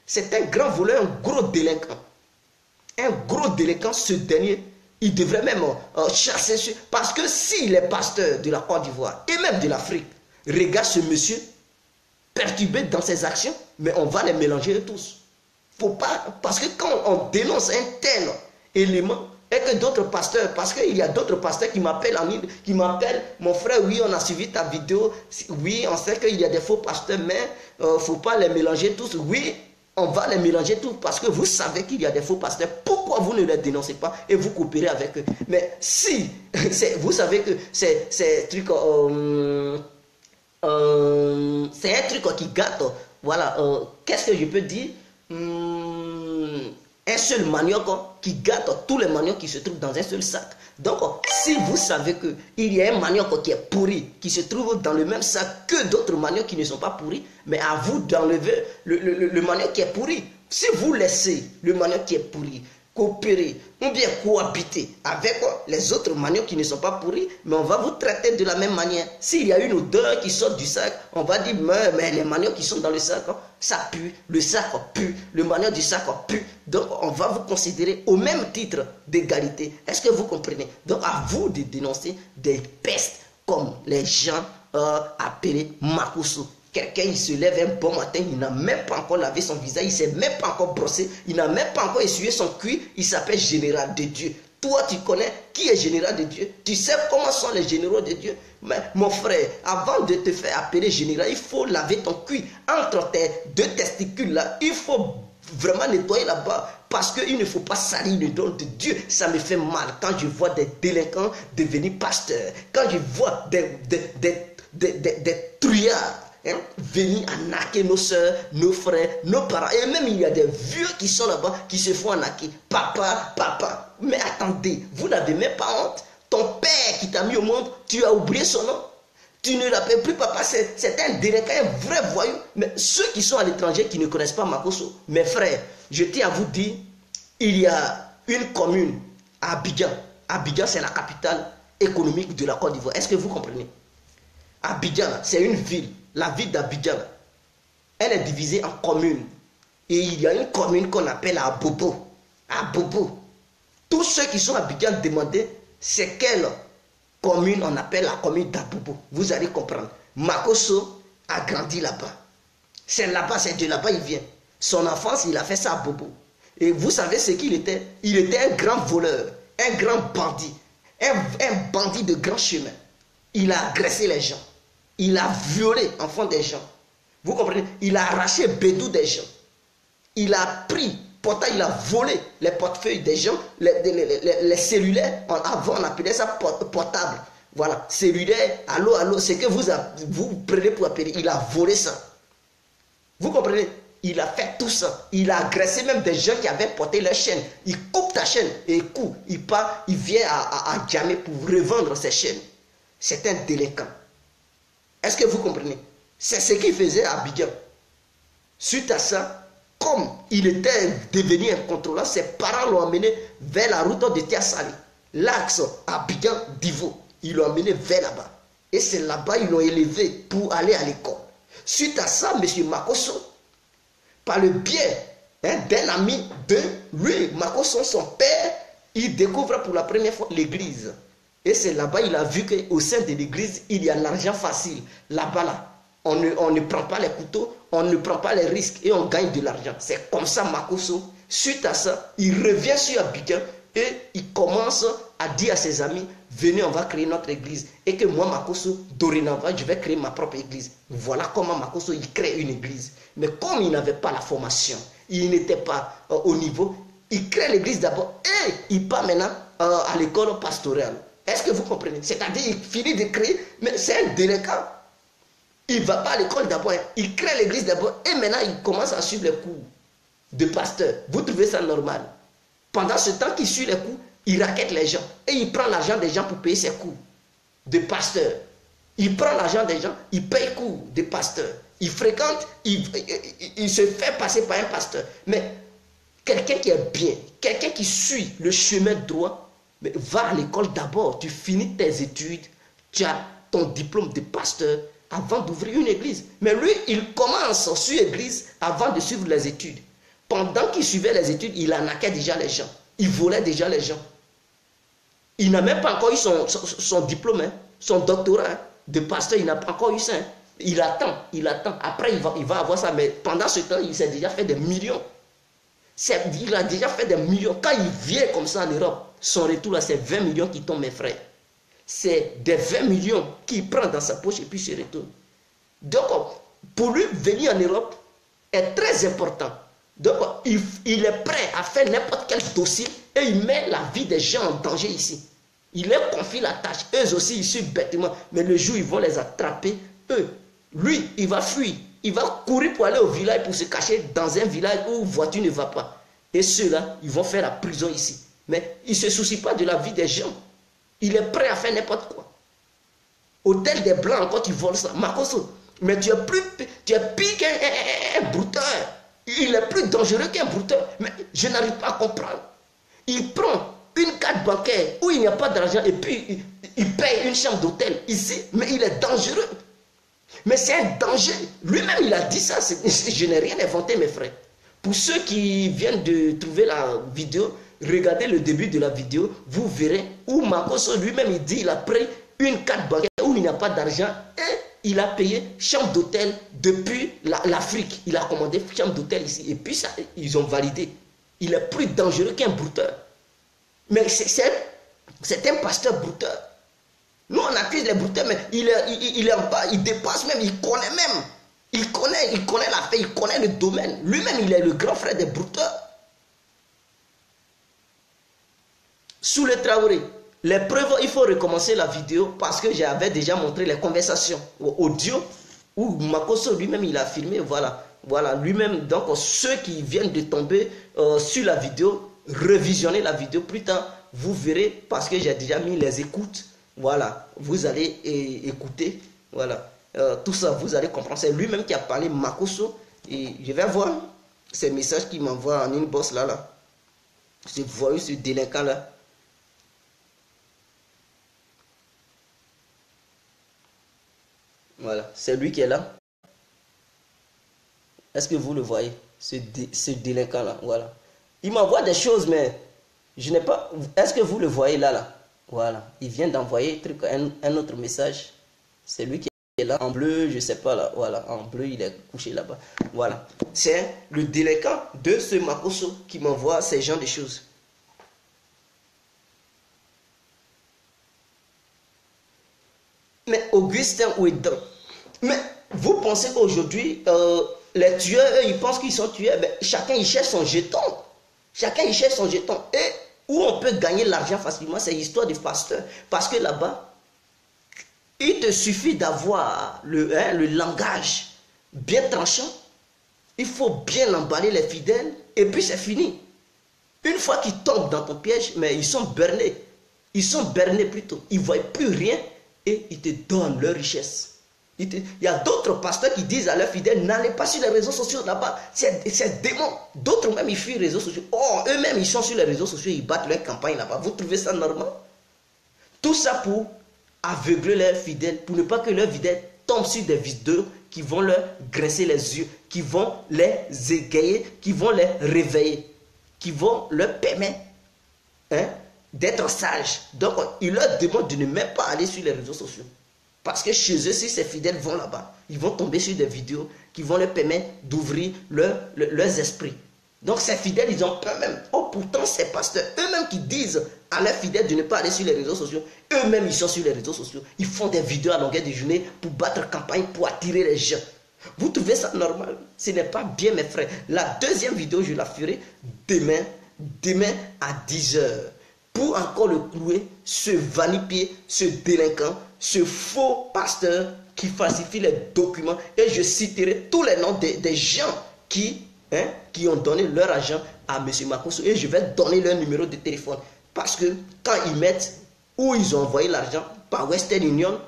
C'est un grand voleur, un gros délinquant. Un gros délinquant, ce dernier, il devrait même chasser sur... Parce que s'il est pasteur de la Côte d'Ivoire et même de l'Afrique, regarde ce monsieur perturbé dans ses actions, mais on va les mélanger tous. Faut pas, parce que quand on dénonce un tel élément, et que d'autres pasteurs, parce qu'il y a d'autres pasteurs qui m'appellent, mon frère, oui, on a suivi ta vidéo, oui, on sait qu'il y a des faux pasteurs, mais il ne faut pas les mélanger tous. Oui, on va les mélanger tous parce que vous savez qu'il y a des faux pasteurs. Pourquoi vous ne les dénoncez pas et vous coopérez avec eux? Mais si, vous savez que c'est un truc qui gâte. Voilà, qu'est-ce que je peux dire? Un seul manioc qui gâte tous les maniocs qui se trouvent dans un seul sac. Donc, si vous savez qu'il y a un manioc qui est pourri, qui se trouve dans le même sac que d'autres maniocs qui ne sont pas pourris, mais à vous d'enlever le manioc qui est pourri. Si vous laissez le manioc qui est pourri coopérer ou bien cohabiter avec les autres maniocs qui ne sont pas pourris, mais on va vous traiter de la même manière. S'il y a une odeur qui sort du sac, on va dire mais les maniocs qui sont dans le sac, ça pue, le sac pue, le manioc du sac pue. Donc on va vous considérer au même titre d'égalité. Est-ce que vous comprenez? Donc à vous de dénoncer des pestes comme les gens appelés Makosso. Quelqu'un, il se lève un bon matin, il n'a même pas encore lavé son visage, il ne s'est même pas encore brossé, il n'a même pas encore essuyé son cuir, il s'appelle général de Dieu. Toi, tu connais qui est général de Dieu. Tu sais comment sont les généraux de Dieu. Mais mon frère, avant de te faire appeler général, il faut laver ton cul. Entre tes deux testicules là, il faut vraiment nettoyer là-bas. Parce qu'il ne faut pas salir le don de Dieu. Ça me fait mal quand je vois des délinquants devenir pasteurs. Quand je vois des trouillards venir arnaquer nos soeurs, nos frères, nos parents. Et même il y a des vieux qui sont là-bas qui se font arnaquer. Papa, papa. Mais attendez, vous n'avez même pas honte. Ton père qui t'a mis au monde, tu as oublié son nom. Tu ne l'appelles plus papa, c'est un délinquant, un vrai voyou. Mais ceux qui sont à l'étranger, qui ne connaissent pas Makosso, mes frères, je tiens à vous dire, il y a une commune à Abidjan. Abidjan, c'est la capitale économique de la Côte d'Ivoire. Est-ce que vous comprenez? Abidjan, c'est une ville. La ville d'Abidjan, elle est divisée en communes. Et il y a une commune qu'on appelle Abobo. Abobo. Tous ceux qui sont à Abidjan demandaient c'est quelle commune on appelle la commune d'Abobo. Vous allez comprendre. Makosso a grandi là-bas. C'est là-bas, c'est de là-bas il vient. Son enfance, il a fait ça à Bobo. Et vous savez ce qu'il était? Il était un grand voleur, un grand bandit, un bandit de grand chemin. Il a agressé les gens. Il a violé enfants des gens. Vous comprenez? Il a arraché bédou des gens. Il a pris, pourtant il a volé les portefeuilles des gens, les cellulaires. Avant on appelait ça portable. Voilà, cellulaire, allô, allô, c'est que vous prenez pour appeler. Il a volé ça. Vous comprenez? Il a fait tout ça. Il a agressé même des gens qui avaient porté leur chaîne. Il coupe ta chaîne et il part, il vient à Djamé pour revendre ses chaînes. C'est un délinquant. Est-ce que vous comprenez? C'est ce qu'il faisait à Abidjan. Suite à ça, comme il était devenu incontrôlable, ses parents l'ont amené vers la route de Tiasali. L'axe Abidjan-Divo. Ils l'ont amené vers là-bas. Et c'est là-bas ils l'ont élevé pour aller à l'école. Suite à ça, M. Makosso, par le biais d'un ami de lui, Makosso, son père, il découvre pour la première fois l'église. Et c'est là-bas il a vu qu'au sein de l'église, il y a l'argent facile. Là-bas, là, on ne prend pas les couteaux, on ne prend pas les risques et on gagne de l'argent. C'est comme ça Makosso. Suite à ça, il revient sur Abidjan et il commence à dire à ses amis, venez, on va créer notre église. Et que moi, Makosso, dorénavant, je vais créer ma propre église. Voilà comment Makosso, il crée une église. Mais comme il n'avait pas la formation, il n'était pas au niveau, il crée l'église d'abord et il part maintenant à l'école pastorale. Est-ce que vous comprenez? C'est-à-dire, il finit de créer, mais c'est un délinquant. Il ne va pas à l'école d'abord, il crée l'église d'abord et maintenant il commence à suivre les cours de pasteur. Vous trouvez ça normal? Pendant ce temps qu'il suit les cours, il raquette les gens et il prend l'argent des gens pour payer ses cours de pasteur. Il prend l'argent des gens, il paye cours de pasteur. Il fréquente, il se fait passer par un pasteur. Mais quelqu'un qui est bien, quelqu'un qui suit le chemin droit, mais va à l'école d'abord, tu finis tes études, tu as ton diplôme de pasteur avant d'ouvrir une église. Mais lui, il commence sur l'église avant de suivre les études. Pendant qu'il suivait les études, il arnaquait déjà les gens. Il volait déjà les gens. Il n'a même pas encore eu son diplôme, son doctorat de pasteur, il n'a pas encore eu ça. Il attend. Après, il va avoir ça. Mais pendant ce temps, il s'est déjà fait des millions. Il a déjà fait des millions. Quand il vient comme ça en Europe, son retour là, c'est 20 millions qui tombent, mes frères. C'est des 20 millions qu'il prend dans sa poche et puis se retourne. Donc, pour lui, venir en Europe est très important. Donc, il est prêt à faire n'importe quel dossier et il met la vie des gens en danger ici. Il leur confie la tâche. Eux aussi, ils suivent bêtement. Mais le jour où ils vont les attraper, lui, il va fuir. Il va courir pour aller au village, pour se cacher dans un village où voiture ne va pas. Et ceux-là, ils vont faire la prison ici. Mais il ne se soucie pas de la vie des gens. Il est prêt à faire n'importe quoi. Hôtel des Blancs, encore tu voles ça. Makosso, mais tu es pire qu'un brouteur. Il est plus dangereux qu'un brouteur. Mais je n'arrive pas à comprendre. Il prend une carte bancaire où il n'y a pas d'argent et puis il paye une chambre d'hôtel ici. Mais il est dangereux. Mais c'est un danger. Lui-même, il a dit ça. Je n'ai rien inventé, mes frères. Pour ceux qui viennent de trouver la vidéo, regardez le début de la vidéo. Vous verrez où Makosso lui-même, il dit il a pris une carte bancaire où il n'y a pas d'argent et il a payé chambre d'hôtel depuis l'Afrique. Il a commandé chambre d'hôtel ici. Et puis ça, ils ont validé. Il est plus dangereux qu'un brouteur. Mais c'est un pasteur brouteur. Nous, on accuse les brouteurs, mais il est en bas, il dépasse même, il connaît même. Il connaît la paix, il connaît le domaine. Lui-même, il est le grand frère des brouteurs. Sous le Traoré, les preuves, il faut recommencer la vidéo parce que j'avais déjà montré les conversations audio où Makosso lui-même, il a filmé, voilà. Voilà, lui-même, donc ceux qui viennent de tomber sur la vidéo, revisionnez la vidéo plus tard, vous verrez parce que j'ai déjà mis les écoutes. Voilà, vous allez écouter, voilà, tout ça, vous allez comprendre. C'est lui-même qui a parlé, Makosso, et je vais voir ces messages qu'il m'envoie en inbox là. Je vois ce délinquant là. Voilà, c'est lui qui est là. Est-ce que vous le voyez, ce délinquant là, voilà. Il m'envoie des choses, mais je n'ai pas... Est-ce que vous le voyez là? Voilà, il vient d'envoyer un autre message. C'est lui qui est là, en bleu, je sais pas là. Voilà, en bleu, il est couché là-bas. Voilà, c'est le délinquant de ce Makosso qui m'envoie ces genres de choses. Mais Augustin Ouédan, mais vous pensez qu'aujourd'hui, les tueurs, eux, ils pensent qu'ils sont tueurs, ben, chacun il cherche son jeton. Chacun il cherche son jeton. Et où on peut gagner l'argent facilement, c'est l'histoire du pasteur. Parce que là-bas, il te suffit d'avoir le langage bien tranchant. Il faut bien emballer les fidèles et puis c'est fini. Une fois qu'ils tombent dans ton piège, mais ils sont bernés. Ils sont bernés plutôt. Ils ne voient plus rien et ils te donnent leur richesse. Il y a d'autres pasteurs qui disent à leurs fidèles, n'allez pas sur les réseaux sociaux là-bas, c'est démon. D'autres même, ils fuient les réseaux sociaux. Oh, eux-mêmes, ils sont sur les réseaux sociaux, ils battent leur campagne là-bas. Vous trouvez ça normal? Tout ça pour aveugler leurs fidèles, pour ne pas que leurs fidèles tombent sur des vidéos qui vont leur graisser les yeux, qui vont les égayer, qui vont les réveiller, qui vont leur permettre d'être sages. Donc, ils leur demandent de ne même pas aller sur les réseaux sociaux. Parce que chez eux, si ces fidèles vont là-bas, ils vont tomber sur des vidéos qui vont leur permettre d'ouvrir leurs esprits. Donc ces fidèles, ils ont peur même. Oh, pourtant, ces pasteurs, eux-mêmes qui disent à leurs fidèles de ne pas aller sur les réseaux sociaux, eux-mêmes, ils sont sur les réseaux sociaux. Ils font des vidéos à longueur de journée pour battre campagne, pour attirer les gens. Vous trouvez ça normal? Ce n'est pas bien, mes frères. La deuxième vidéo, je la ferai demain à 10 h. Pour encore le clouer, ce vanipier, ce délinquant, ce faux pasteur qui falsifie les documents. Et je citerai tous les noms des gens qui ont donné leur argent à M. Makosso. Et je vais donner leur numéro de téléphone. Parce que quand ils mettent où ils ont envoyé l'argent, par Western Union,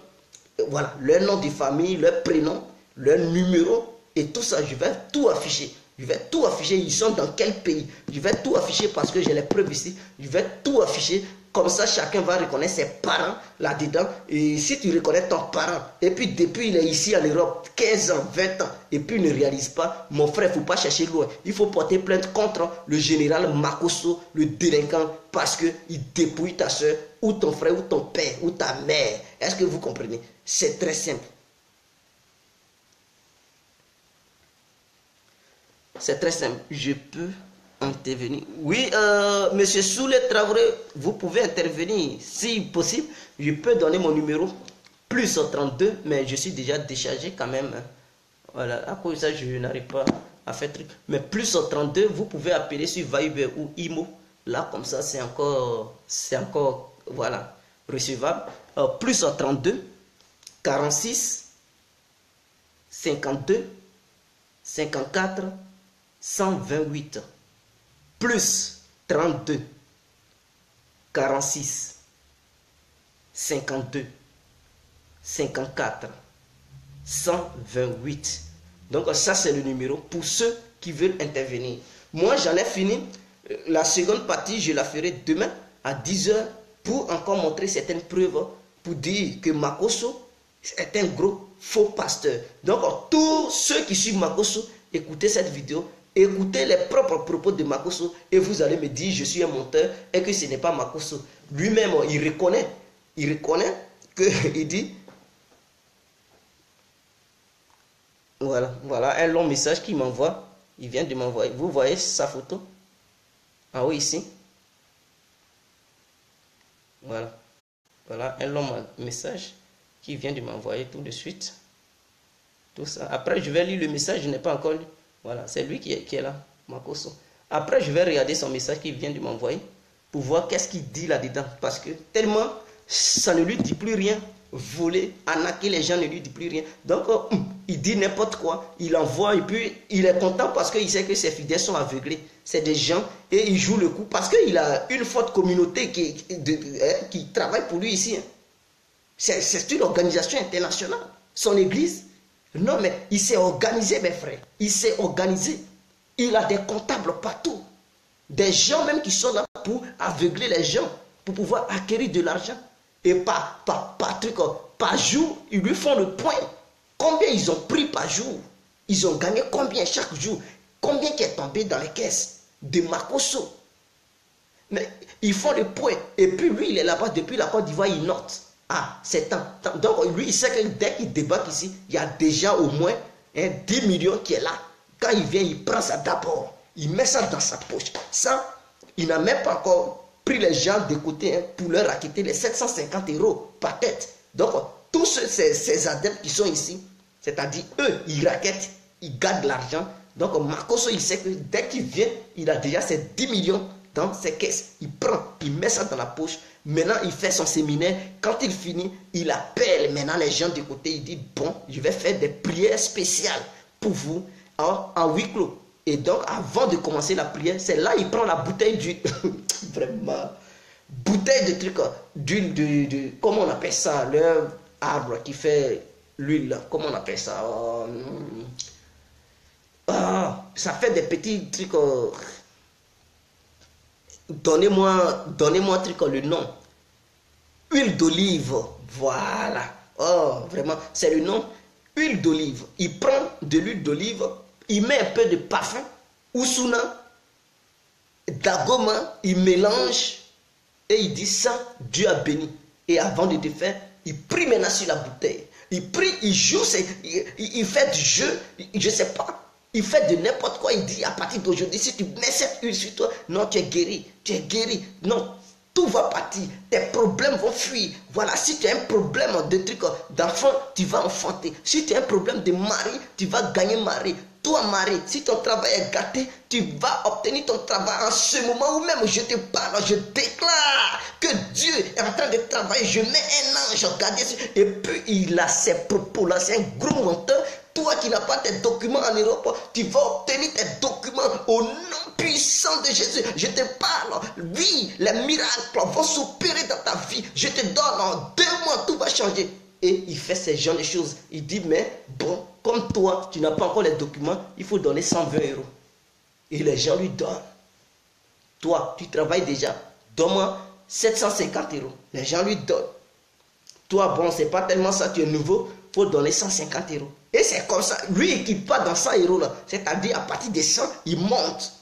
voilà, leur nom de famille, leur prénom, leur numéro et tout ça, je vais tout afficher. Je vais tout afficher, ils sont dans quel pays. Je vais tout afficher parce que j'ai les preuves ici. Je vais tout afficher, comme ça chacun va reconnaître ses parents là-dedans. Et si tu reconnais ton parent, et puis depuis il est ici en Europe, 15 ans, 20 ans, et puis il ne réalise pas, mon frère, il ne faut pas chercher loin. Il faut porter plainte contre le général Makosso, le délinquant, parce qu'il dépouille ta soeur, ou ton frère, ou ton père, ou ta mère. Est-ce que vous comprenez? C'est très simple. C'est très simple. Je peux intervenir. Oui, monsieur Soule Traoré, vous pouvez intervenir. Si possible, je peux donner mon numéro. Plus 32, mais je suis déjà déchargé quand même. Voilà, à cause de ça, je n'arrive pas à faire truc. Mais plus 32, vous pouvez appeler sur Viber ou Imo. Là, comme ça, c'est encore, voilà, recevable. Plus 32, 46, 52, 54, 128 plus 32 46 52 54 128. Donc ça c'est le numéro pour ceux qui veulent intervenir. Moi j'en ai fini. La seconde partie je la ferai demain à 10 h pour encore montrer certaines preuves pour dire que Makosso est un gros faux pasteur. Donc tous ceux qui suivent Makosso, écoutez cette vidéo. Écoutez les propres propos de Makosso et vous allez me dire je suis un menteur et que ce n'est pas Makosso. Lui-même, il reconnaît qu'il dit, voilà un long message qu'il m'envoie. Il vient de m'envoyer. Vous voyez sa photo en haut ici. Voilà. Voilà un long message qui vient de m'envoyer tout de suite. Tout ça. Après, je vais lire le message, je n'ai pas encore lu. Voilà, c'est lui qui est là, Makoso. Après, je vais regarder son message qu'il vient de m'envoyer pour voir qu'est-ce qu'il dit là-dedans. Parce que tellement, ça ne lui dit plus rien. Voler, arnaquer les gens ne lui dit plus rien. Donc, il dit n'importe quoi. Il envoie et puis il est content parce qu'il sait que ses fidèles sont aveuglés. C'est des gens et il joue le coup parce qu'il a une forte communauté qui travaille pour lui ici. Hein. C'est une organisation internationale. Son église. Non, mais il s'est organisé, mes frères. Il s'est organisé. Il a des comptables partout. Des gens même qui sont là pour aveugler les gens, pour pouvoir acquérir de l'argent. Et par jour, ils lui font le point. Combien ils ont pris par jour? Ils ont gagné combien chaque jour? Combien qui est tombé dans les caisses de Makoso? Mais ils font le point. Et puis lui, il est là-bas depuis la Côte d'Ivoire, il note. Ah, c'est tant. Donc lui, il sait que dès qu'il débarque ici, il y a déjà au moins 10 millions qui est là. Quand il vient, il prend ça d'abord. Il met ça dans sa poche. Ça, il n'a même pas encore pris les gens de côté pour leur acquitter les 750 € par tête. Donc, tous ces adeptes qui sont ici, c'est-à-dire eux, ils raquettent, ils gardent l'argent. Donc, Makoso, il sait que dès qu'il vient, il a déjà ses 10 millions dans ses caisses. Il prend, il met ça dans la poche. Maintenant, il fait son séminaire. Quand il finit, il appelle maintenant les gens de côté. Il dit, bon, je vais faire des prières spéciales pour vous en huis clos. Et donc, avant de commencer la prière, c'est là qu'il prend la bouteille d'huile. Vraiment. Bouteille de trucs, d'huile, comment on appelle ça? Le arbre qui fait l'huile. Comment on appelle ça? Ça fait des petits trucs. Donnez-moi le nom. Huile d'olive. Voilà. Oh, vraiment, c'est le nom. Huile d'olive. Il prend de l'huile d'olive, il met un peu de parfum, Usuna, Dagoma, il mélange et il dit ça, Dieu a béni. Et avant de te faire, il prie maintenant sur la bouteille. Il prie, il joue, il fait du jeu, je ne sais pas. Il fait de n'importe quoi. Il dit à partir d'aujourd'hui, si tu mets cette huile sur toi, non, tu es guéri. Tu es guéri. Non, tout va partir. Tes problèmes vont fuir. Voilà, si tu as un problème de truc d'enfant, tu vas enfanter. Si tu as un problème de mari, tu vas gagner mari. Toi, mari, si ton travail est gâté, tu vas obtenir ton travail en ce moment où même je te parle. Je déclare que Dieu est en train de travailler. Je mets un ange, regardez. Et puis il a ses propos là. C'est un gros menteur. Toi qui n'as pas tes documents en Europe, tu vas obtenir tes documents au nom puissant de Jésus. Je te parle. Oui, les miracles vont s'opérer dans ta vie. Je te donne en 2 mois, tout va changer. Et il fait ce genre de choses. Il dit, mais bon, comme toi, tu n'as pas encore les documents, il faut donner 120 €. Et les gens lui donnent. Toi, tu travailles déjà. Donne-moi 750 €. Les gens lui donnent. Toi, bon, c'est pas tellement ça, tu es nouveau, il faut donner 150 €. Et c'est comme ça. Lui, il part dans 100 € là. C'est-à-dire, à partir de 100, il monte.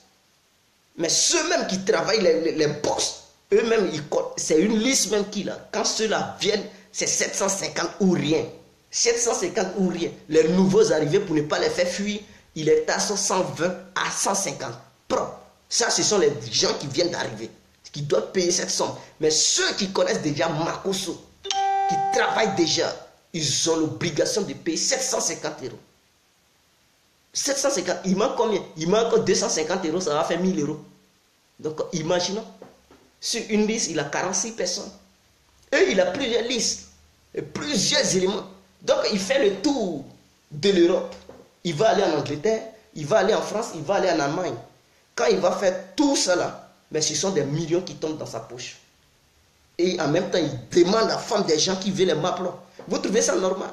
Mais ceux-mêmes qui travaillent, les boss, eux-mêmes, c'est une liste même qu'il a. Quand ceux-là viennent, c'est 750 ou rien. 750 ou rien. Les nouveaux arrivés, pour ne pas les faire fuir, il est à 120 à 150. Propre. Ça, ce sont les gens qui viennent d'arriver, qui doivent payer cette somme. Mais ceux qui connaissent déjà Makoso, qui travaillent déjà, ils ont l'obligation de payer 750 €. 750, il manque combien? Il manque 250 €, ça va faire 1000 €. Donc, imaginons, sur une liste, il a 46 personnes. Et il a plusieurs listes, et plusieurs éléments. Donc, il fait le tour de l'Europe. Il va aller en Angleterre, il va aller en France, il va aller en Allemagne. Quand il va faire tout cela, mais ce sont des millions qui tombent dans sa poche. Et en même temps, il demande à la femme des gens qui veulent les m'appeler. Vous trouvez ça normal?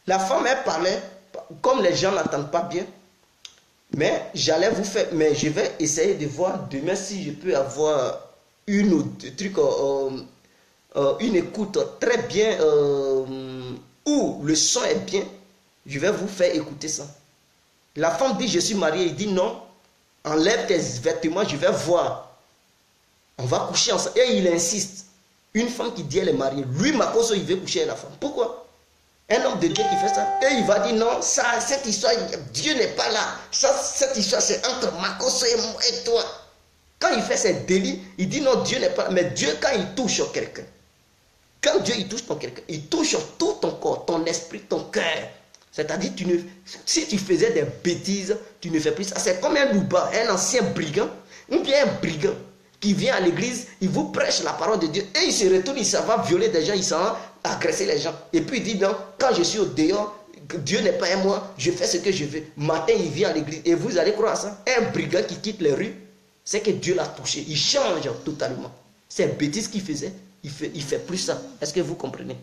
La femme, elle parlait, comme les gens n'entendent pas bien, mais j'allais vous faire, mais je vais essayer de voir demain si je peux avoir une écoute très bien, où le son est bien. Je vais vous faire écouter ça. La femme dit, je suis mariée. Il dit, non, enlève tes vêtements, je vais voir. On va coucher ensemble. Et il insiste. Une femme qui dit elle est mariée. Lui, Makoso, il veut coucher avec la femme. Pourquoi? Un homme de Dieu qui fait ça. Et il va dire non, ça, cette histoire, Dieu n'est pas là. Ça, cette histoire, c'est entre Makoso et moi et toi. Quand il fait ses délits, il dit non, Dieu n'est pas là. Mais Dieu, quand il touche quelqu'un, quand Dieu il touche ton quelqu'un, il touche tout ton corps, ton esprit, ton cœur. C'est-à-dire, si tu faisais des bêtises, tu ne fais plus ça. C'est comme un louba, un ancien brigand, ou bien un brigand qui vient à l'église, il vous prêche la parole de Dieu, et il se retourne, il s'en va violer des gens, il s'en va agresser les gens. Et puis il dit non, quand je suis au dehors, Dieu n'est pas à moi, je fais ce que je veux. Matin, il vient à l'église, et vous allez croire ça. Un brigand qui quitte les rues, c'est que Dieu l'a touché, il change totalement. Ces bêtises qu'il faisait, il fait plus ça. Est-ce que vous comprenez?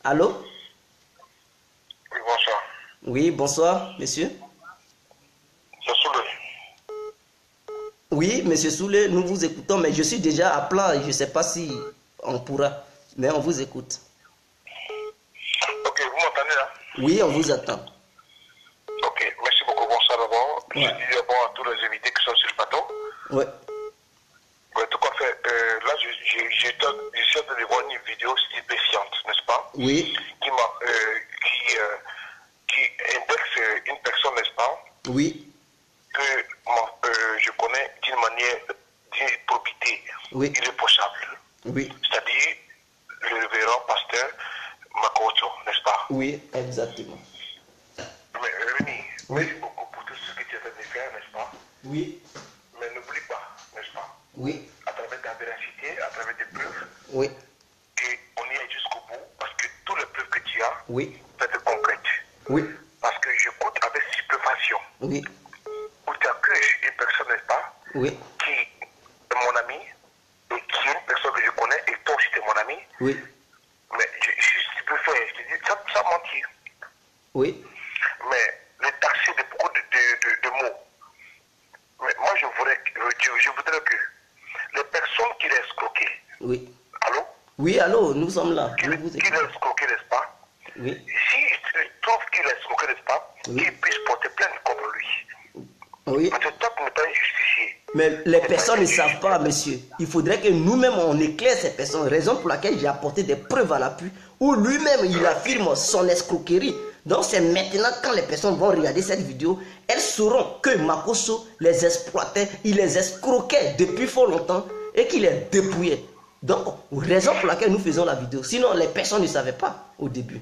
Allô? Oui, bonsoir. Oui, bonsoir, monsieur. C'est Soulé. Oui, monsieur Soulé, nous vous écoutons, mais je suis déjà à plat et je ne sais pas si on pourra, mais on vous écoute. Ok, vous m'entendez là? Oui, on vous attend. Ok, merci beaucoup. Bonsoir d'abord. Ouais. Je dis d'abord à tous les invités qui sont sur le bateau. Ouais. Ouais, tout à fait. Là, je suis en train de voir une vidéo stupéfiante, n'est-ce pas? Oui. Qui indexe une personne, n'est-ce pas? Oui. Que je connais d'une manière, d'une probité Oui. irréprochable. Oui. C'est-à-dire le révérend pasteur Makoto, n'est-ce pas? Oui, exactement. Mais Rémi, Oui. merci beaucoup pour tout ce que tu es en train de faire, n'est-ce pas? Oui. Mais n'oublie pas, n'est-ce pas? Oui. À travers ta véracité, à travers tes preuves, Oui. qu'on y aille jusqu'au bout, parce que toutes les preuves que tu as, Oui. peuvent être concrètes. Oui. Parce que j'écoute avec stupéfaction, Oui. où tu accueilles une personne, n'est-ce pas, Oui. qui est mon ami, et qui est une personne que je connais, et toi aussi tu es mon ami, Oui. mais je suis stupéfait, je te dis, ça mentir. Oui. Mais le taxer de beaucoup de mots. Mais moi, je voudrais que les personnes qui les escroquent, Oui. allô? Oui, allô, nous sommes là. Qui Nous vous les écoutons. escroquent, n'est-ce pas? Oui. S'ils trouvent qu'il est escroqué, n'est-ce pas? Oui. Qu'ils puissent porter plainte contre lui. Oui. Parce que toi, tu n'es pas un justicier. Mais les personnes ne savent pas, monsieur. Il faudrait que nous-mêmes, on éclaire ces personnes. Raison pour laquelle j'ai apporté des preuves à l'appui. Où lui-même, il affirme son escroquerie. Donc c'est maintenant, quand les personnes vont regarder cette vidéo, elles sauront que Makosso les exploitait, il les escroquait depuis fort longtemps et qu'il les dépouillait. Donc, raison pour laquelle nous faisons la vidéo. Sinon, les personnes ne savaient pas au début.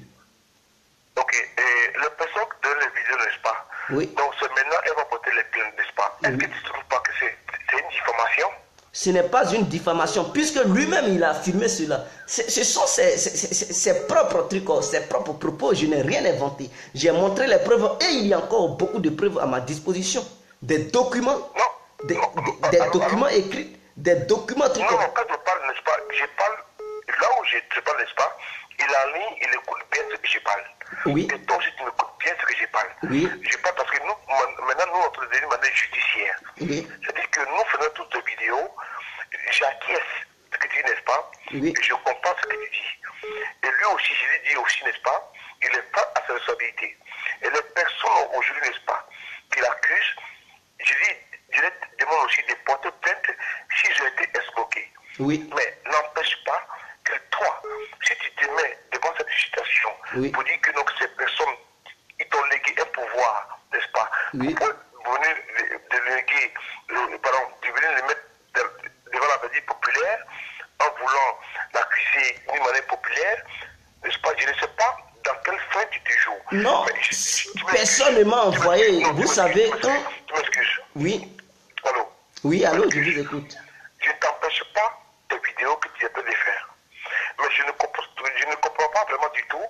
Ok, et les personnes qui donnent les vidéos, n'est-ce pas? Oui. Donc c'est maintenant, elles vont porter les plaintes, n'est-ce pas? Est-ce que tu ne trouves pas que c'est une diffamation? Ce n'est pas une diffamation, puisque lui-même il a affirmé cela. Ce sont ses propres trucs, ses propres propos. Je n'ai rien inventé. J'ai montré les preuves et il y a encore beaucoup de preuves à ma disposition. Des documents, des documents écrits, des documents trucs. Non, quand je parle, n'est-ce pas, je parle, là où je parle, n'est-ce pas, il a ligne, il écoute bien ce que je parle. Oui. Et toi aussi, tu écoutes bien ce que je parle. Oui. Je parle parce que nous, maintenant, nous, on est d'une manière judiciaire. Oui. C'est-à-dire que nous faisons toutes les vidéos, j'acquiesce ce que tu dis, n'est-ce pas? Oui. Et je comprends ce que tu dis. Et lui aussi, je lui dis aussi, n'est-ce pas, il est pas à sa responsabilité. Et les personnes aujourd'hui, n'est-ce pas, qui l'accusent, je lui demande aussi de porter plainte si j'ai été escroqué. Oui. Mais n'empêche pas que toi, si tu te mets devant cette situation, Oui. pour dire que donc, ces personnes, ils t'ont légué un pouvoir, n'est-ce pas? Oui. Pour venir de léguer, pardon, de venir le mettre devant la vedette populaire, en voulant l'accuser d'une manière populaire, n'est-ce pas? Je ne sais pas dans quelle fin tu te joues. Non, Mais personne ne m'a envoyé. Non, Vous savez, quand... Tu m'excuses. Oui. Allô? Oui, allô, je vous écoute. Je ne t'empêche pas tes vidéos que tu es en train de faire. Mais je ne comprends pas vraiment du tout,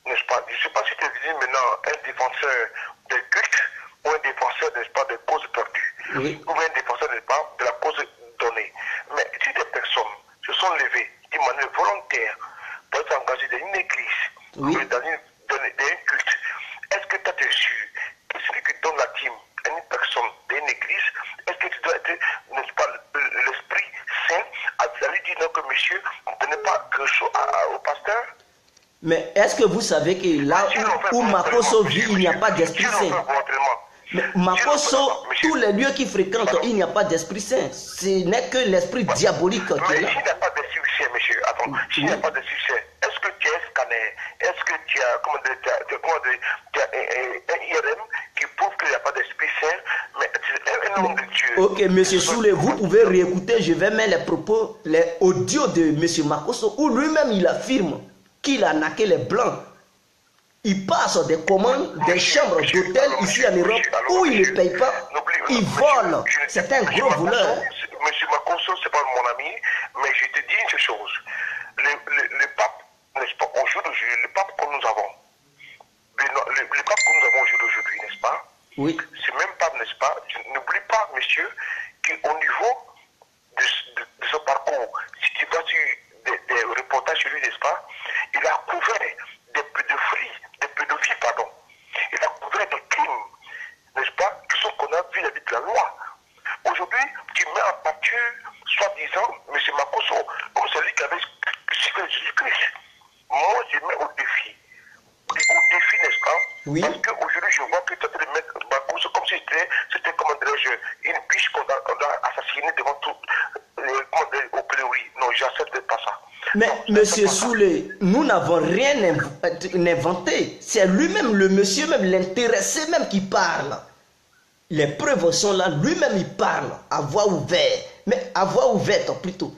n'est-ce pas? Je ne sais pas si tu es devenu maintenant un défenseur des cultes ou un défenseur, n'est-ce pas, des causes perdues. Oui. Ou bien un défenseur, n'est-ce pas, de la cause donnée. Mais si des personnes se sont levées d'une manière volontaire pour être engagées dans une église, Oui. ou dans un culte, est-ce que tu as su que celui qui donne la dîme à une personne d'une église, est-ce que tu dois être, n'est-ce pas, l'Esprit Saint à lui dire non, que monsieur, vous ne donnez pas quelque chose au pasteur? Mais est-ce que vous savez que là où Makosso vit, il n'y a pas d'Esprit Saint? Mais Makosso, tous les lieux qu'il fréquente, il n'y a pas d'Esprit Saint. Ce n'est que l'esprit diabolique qui est Mais là. s'il n'y a pas de succès, monsieur, attends, s'il n'y a pas de succès, est-ce que tu as un scanner? Est-ce que tu as, tu as un IRM qui prouve qu'il n'y a pas d'Esprit Saint? Mais un homme de Dieu. Ok, monsieur Soule, vous pouvez réécouter, je vais mettre les propos, les audios de monsieur Makosso, où lui-même il affirme qu'il a naqué les blancs. Il passe des commandes, des chambres d'hôtel ici en Europe où il ne paye pas, il vole. C'est un gros voleur. Monsieur Makosso, c'est pas mon ami, mais je te dis une chose. Le pape, n'est-ce pas, au jour d'aujourd'hui, le pape que nous avons, le pape que nous avons au jour d'aujourd'hui, n'est-ce pas? Oui. Ce même pape, n'est-ce pas? N'oublie pas, monsieur, qu'au niveau de ce parcours, si tu vas sur des reportages sur lui, n'est-ce pas? Il a couvert des pédophiles, pardon. Il a couvert des crimes, n'est-ce pas, qui sont condamnables vis-à-vis de la loi. Aujourd'hui, tu mets en pâture, soi-disant, M. Makosso, comme celui qui avait crucifié Jésus-Christ. Moi, je mets au défi. N'est-ce pas? Oui. Parce qu'aujourd'hui, je vois que tu as fait de mettre Makosso comme si c'était comment dirais-je, une biche qu'on a assassinée devant tout, au Pélouri. Non, j'accepte pas ça. Mais monsieur Soule, nous n'avons rien inventé. C'est lui-même, le monsieur même, l'intéressé même qui parle. Les preuves sont là, lui-même il parle à voix ouverte. Mais à voix ouverte plutôt.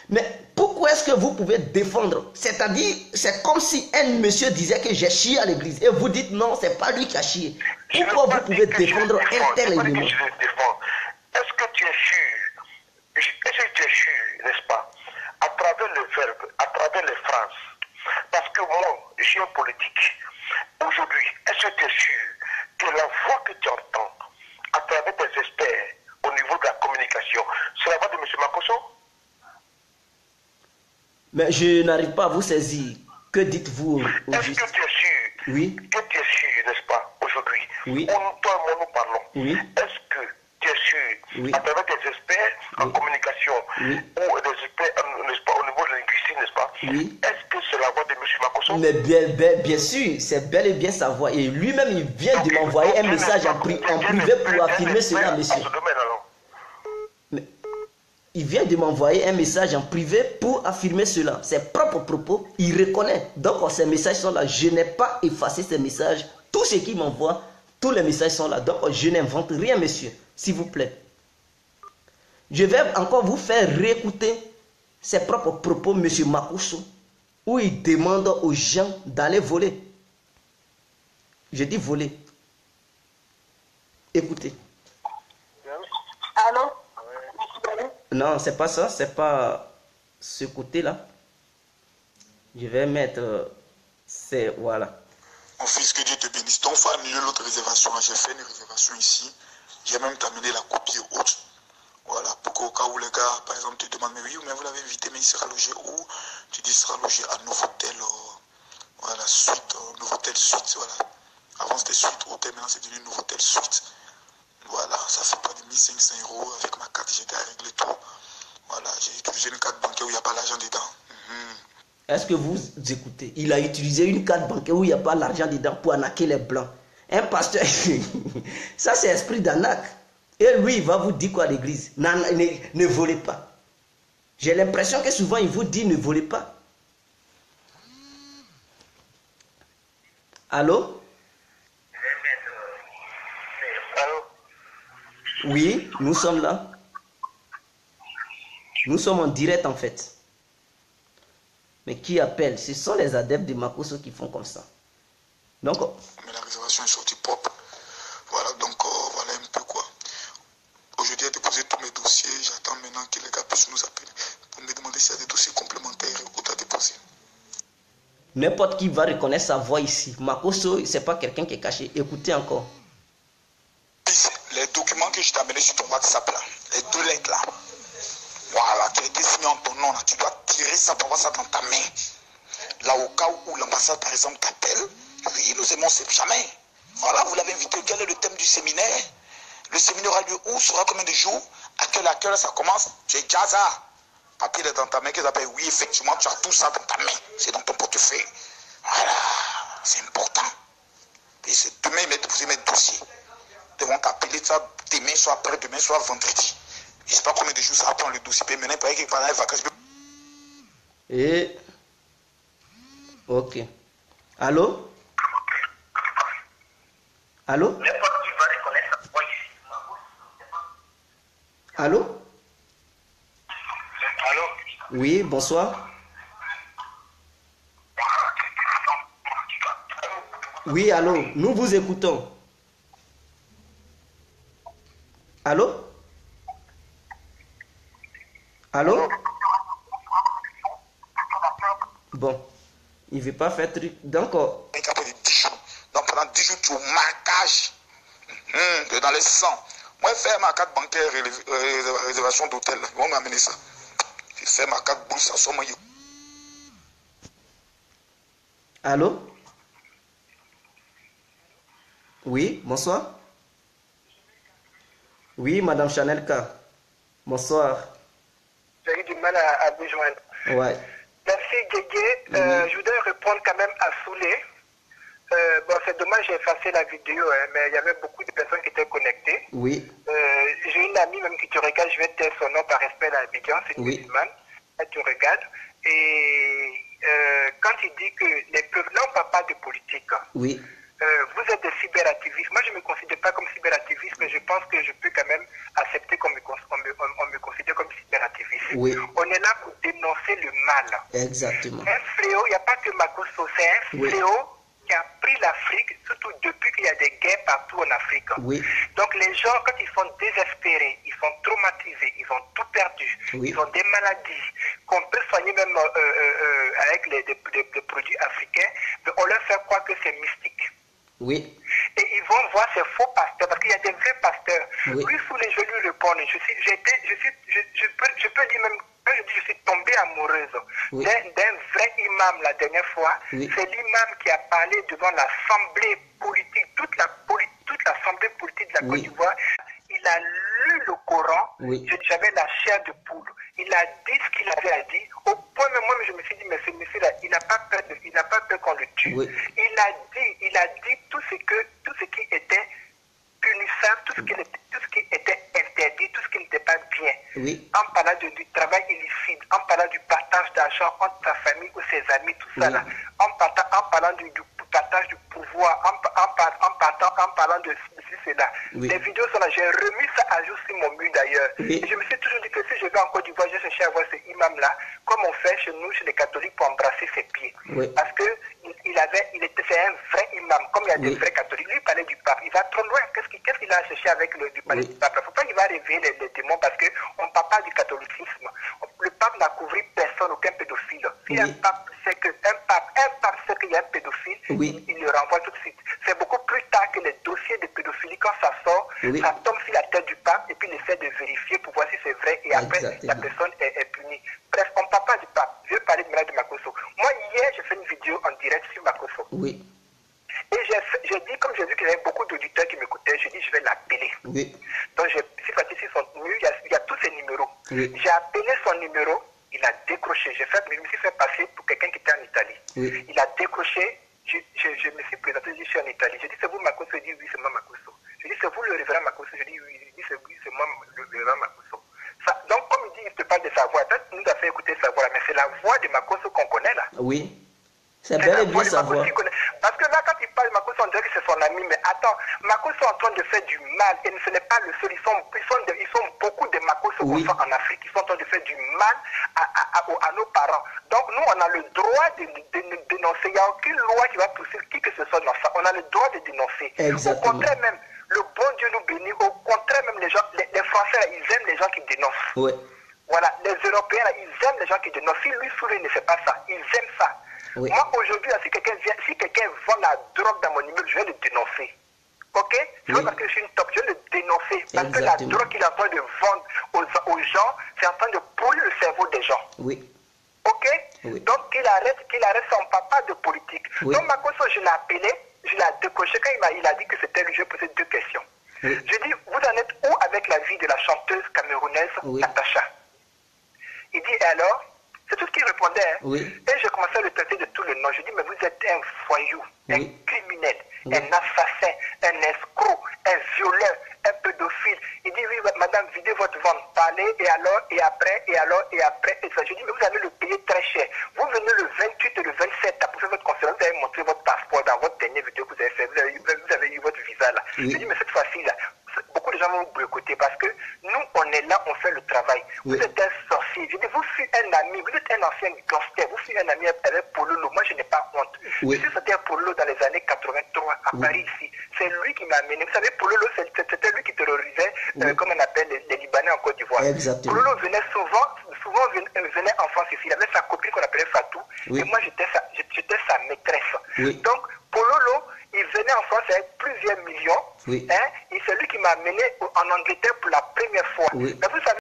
Mais pourquoi est-ce que vous pouvez défendre? C'est-à-dire, c'est comme si un monsieur disait que j'ai chié à l'église. Et vous dites non, c'est pas lui qui a chié. Pourquoi vous pouvez défendre un tel élément? Est-ce que tu es sûr? Est-ce que tu es sûr, n'est-ce pas? À travers le verbe, à travers les phrases. Parce que moi, je suis un politique. Aujourd'hui, est-ce que tu es sûr que la voix que tu entends à travers tes experts au niveau de la communication, c'est la voix de M. Makosso? Mais je n'arrive pas à vous saisir. Que dites-vous au Est-ce juste? que tu es sûr? Oui. Que tu es sûr, n'est-ce pas, aujourd'hui? Oui. Toi et moi, nous parlons. Oui. Est-ce que tu es sûr, Oui. à travers tes experts en Oui. communication, Oui. ou des experts, n'est-ce pas, au niveau de la linguistique, n'est-ce pas? Oui. Est-ce que c'est la voix de M. Makosso? Mais bien sûr, c'est bel et bien sa voix. Et lui-même, il vient de m'envoyer un message en privé pour affirmer cela, monsieur. Mais il vient de m'envoyer un message en privé pour affirmer cela. Ses propres propos, il reconnaît. Donc, ces messages sont là. Je n'ai pas effacé ces messages. Tout ce qu'il m'envoie, tous les messages sont là. Donc, je n'invente rien, monsieur. S'il vous plaît. Je vais encore vous faire réécouter ses propres propos, monsieur Makosso, où il demande aux gens d'aller voler. Je dis voler. Écoutez. Allô? Non, c'est pas ça, c'est pas ce côté-là. Je vais mettre, c'est, voilà. Mon fils, que Dieu te bénisse. Ton frère a annulé l'autre réservation. J'ai fait une réservation ici. J'ai même terminé la copie et autres. Voilà, pour qu'au cas où les gars, par exemple, te demandent, mais oui, mais vous l'avez invité, mais il sera logé où? Tu dis, il sera logé à Novotel, voilà, suite, Novotel suite, voilà. Avant c'était suite hôtel, maintenant c'est devenu Novotel suite. Voilà, ça fait pas de 1500 € avec ma carte, j'ai déjà réglé tout. Voilà, j'ai utilisé une carte bancaire où il n'y a pas l'argent dedans. Est-ce que vous écoutez? Il a utilisé une carte bancaire où il n'y a pas l'argent dedans pour arnaquer les blancs. Un pasteur, ça c'est esprit d'arnaque. Et lui, il va vous dire quoi à l'église? Ne volez pas. J'ai l'impression que souvent il vous dit ne volez pas. Allô? Allô? Oui, nous sommes là. Nous sommes en direct en fait. Mais qui appelle? Ce sont les adeptes de Makosso qui font comme ça. Donc, mais la réservation est sortie propre. Voilà, donc voilà un peu quoi. Aujourd'hui, j'ai déposé tous mes dossiers. J'attends maintenant que les gars puissent nous appeler pour me demander s'il y a des dossiers complémentaires ou à déposer. n'importe qui va reconnaître sa voix ici. Makosso, c'est pas quelqu'un qui est caché. Écoutez encore. Les documents que je t'ai amenés sur ton WhatsApp là, les deux lettres là, voilà, qui a été signé en ton nom là, tu dois tirer ça pour avoir ça dans ta main. Là, au cas où l'ambassade par exemple t'appelle, oui, nous aimons, c'est jamais. Voilà, vous l'avez invité, quel est le thème du séminaire? Le séminaire aura lieu où? Sera combien de jours? À quelle heure ça commence? Tu es déjà ça. Papier est dans ta main, qu'ils appellent, oui, effectivement, tu as tout ça dans ta main. C'est dans ton portefeuille. Voilà, c'est important. Et c'est demain, ils mettent dossier. Ils vont t'appeler ça demain, soit après-demain, soit vendredi. Je ne sais pas combien de jours ça va prendre le dossier. Mais maintenant, il paraît qu'il va les vacances. Et... Ok. Allô? Allô? Allô? Allô? Oui, bonsoir. Oui, allô, nous vous écoutons. Allô? Allô? Bon, il ne veut pas faire truc. Donc, Après 10 jours. Donc pendant 10 jours, tu es au marquage dans les 100. Moi, je fais ma carte bancaire réservation d'hôtel. Ils vont m'amener ça. Je fais ma carte bourse, ça soit moi. allô? Oui, bonsoir. Oui, Madame Chanelka. Bonsoir. J'ai eu du mal à vous joindre. Ouais. Merci, Guégué. Je voudrais répondre quand même à Soulé. Bon, c'est dommage, j'ai effacé la vidéo, hein, mais il y avait beaucoup de personnes qui étaient connectées. Oui. J'ai une amie même qui te regarde, je vais te taire son nom par respect à Abidjan, c'est une musulmane. Elle te regarde. Et quand il dit que les peuples, là on ne parle pas de politique. Oui. Vous êtes des cyberactivistes. Moi, je ne me considère pas comme cyberactiviste, mais je pense que je peux quand même accepter qu'on me considère comme cyberactiviste. Oui. On est là pour dénoncer le mal. Exactement. Un fléau, il n'y a pas que Makosso, c'est un fléau qui a pris l'Afrique, surtout depuis qu'il y a des guerres partout en Afrique. Oui. Donc les gens, quand ils sont désespérés, ils sont traumatisés, ils ont tout perdu, ils ont des maladies qu'on peut soigner même avec des produits africains, mais on leur fait croire que c'est mystique. Oui. Et ils vont voir ces faux pasteurs, parce qu'il y a des vrais pasteurs. Oui. Lui, sous les jeux, lui répondre. Je peux dire même, quand je dis je suis tombée amoureuse d'un vrai imam la dernière fois. Oui. C'est l'imam qui a parlé devant l'assemblée politique, toute l'assemblée politique de la Côte d'Ivoire. Il a lu le Coran. Oui. J'avais la chair de poule. Il a dit ce qu'il avait à dire. Au point même moi, je me suis dit, mais ce monsieur-là, il n'a pas peur qu'on le tue. Oui. Il a dit tout ce qui était punissable, tout ce qui était interdit, tout ce qui n'était pas bien. Oui. En parlant du travail illicite, en parlant du partage d'argent entre sa famille ou ses amis, tout ça là. En parlant du partage du pouvoir, en parlant de ceci, cela. Oui. Les vidéos sont là. J'ai remis ça à jour sur mon mur d'ailleurs. Oui. Et je me suis toujours dit que si je vais en Côte d'Ivoire, je cherche à voir ce imam-là, comme on fait chez nous, chez les catholiques, pour embrasser ses pieds. Oui. Parce que c'est un vrai imam, comme il y a des vrais catholiques. Lui, il parlait du pape. Il va trop loin. Qu'est-ce qu'il a cherché avec du palais du pape? Il ne faut pas qu'il va réveiller les démons parce qu'on ne parle pas du catholicisme. Le pape n'a couvert personne, aucun pédophile. Si un pape sait qu'il y a un pédophile, il le renvoie tout de suite. C'est beaucoup plus tard que les dossiers de pédophilie, quand ça sort, ça tombe sur la tête du pape et puis il essaie de vérifier pour voir si c'est vrai et après la personne est punie. Bref, on ne parle pas du pape. Je vais parler de Mme de Makosso. Moi, hier, j'ai fait une vidéo en direct sur Makosso. Oui. Et j'ai dit, comme j'ai vu qu'il y avait beaucoup d'auditeurs qui m'écoutaient, j'ai dit je vais l'appeler. Oui. Donc je suis parti sur son numéro, il y a tous ses numéros. Oui. J'ai appelé son numéro, il a décroché. Je me suis fait passer pour quelqu'un qui était en Italie. Oui. Il a décroché, je me suis présenté, je suis en Italie. J'ai dit c'est vous Makosso? Il dit oui, c'est moi Makosso. J'ai dit c'est vous le révérend Makosso? J'ai dit oui, il dit c'est moi le révérend Makosso. Donc comme il dit, il te parle de sa voix, peut-être nous a fait écouter sa voix, mais c'est la voix de Makosso qu'on connaît là. Oui. C'est bel et bien sa voix. Parce que là, quand il parle de Makosso, on dirait que c'est son ami. Mais attends, Makosso est en train de faire du mal. Et ce n'est pas le seul. Ils sont beaucoup de Makosso en Afrique. Ils sont en train de faire du mal à nos parents. Donc nous, on a le droit de dénoncer. Il n'y a aucune loi qui va poursuivre qui que ce soit dans ça. On a le droit de dénoncer. Exactement. Au contraire même, le bon Dieu nous bénit. Au contraire même, les Français, là, ils aiment les gens qui dénoncent. Oui. Voilà, les Européens, là, ils aiment les gens qui dénoncent. Si lui, Soulé ne fait pas ça, ils aiment ça. Oui. Moi, aujourd'hui, si quelqu'un vend la drogue dans mon immeuble, je vais le dénoncer. Ok? C'est pas parce que je suis une top, je vais le dénoncer. Parce que la drogue qu'il est en train de vendre aux gens, c'est en train de polluer le cerveau des gens. Oui. Ok? Oui. Donc, qu'il arrête son papa de politique. Oui. Donc, Makosso, je l'ai appelé, je l'ai décoché. Quand il a dit que c'était lui, je posé 2 questions. Oui. Je dis, vous en êtes où avec la vie de la chanteuse camerounaise Natacha? Il dit, et alors? C'est tout ce qu'il répondait. Hein. Oui. Et j'ai commencé à le traiter de tous les noms. Je dis, mais vous êtes un voyou, un criminel, un assassin, un escroc, un violeur, un pédophile. Il dit, oui, madame, videz votre ventre, parlez, et alors, et après, et alors, et après. Et ça. Je dis, mais vous allez le payer très cher. Vous venez le 28 et le 27 pour faire votre conférence, vous avez montré votre passeport dans votre dernière vidéo que vous avez fait. Vous avez eu votre visa là. Je dis, mais cette fois-ci là, beaucoup de gens vont vous boycotter parce que nous, on est là, on ami, vous êtes un ancien gangster, vous faites un ami avec Pololo, moi je n'ai pas honte. Oui. Je suis sorti à Pololo dans les années 83 à Paris ici. C'est lui qui m'a amené. Vous savez, Pololo, c'était lui qui terrorisait, comme on appelle les Libanais en Côte d'Ivoire. Exactement. Pololo venait souvent venait en France ici. Il avait sa copine qu'on appelait Fatou. Oui. Et moi j'étais sa maîtresse. Oui. Donc Pololo, il venait en France avec plusieurs millions. Oui. Hein, et c'est lui qui m'a amené en Angleterre pour la première fois. Oui. Mais vous savez,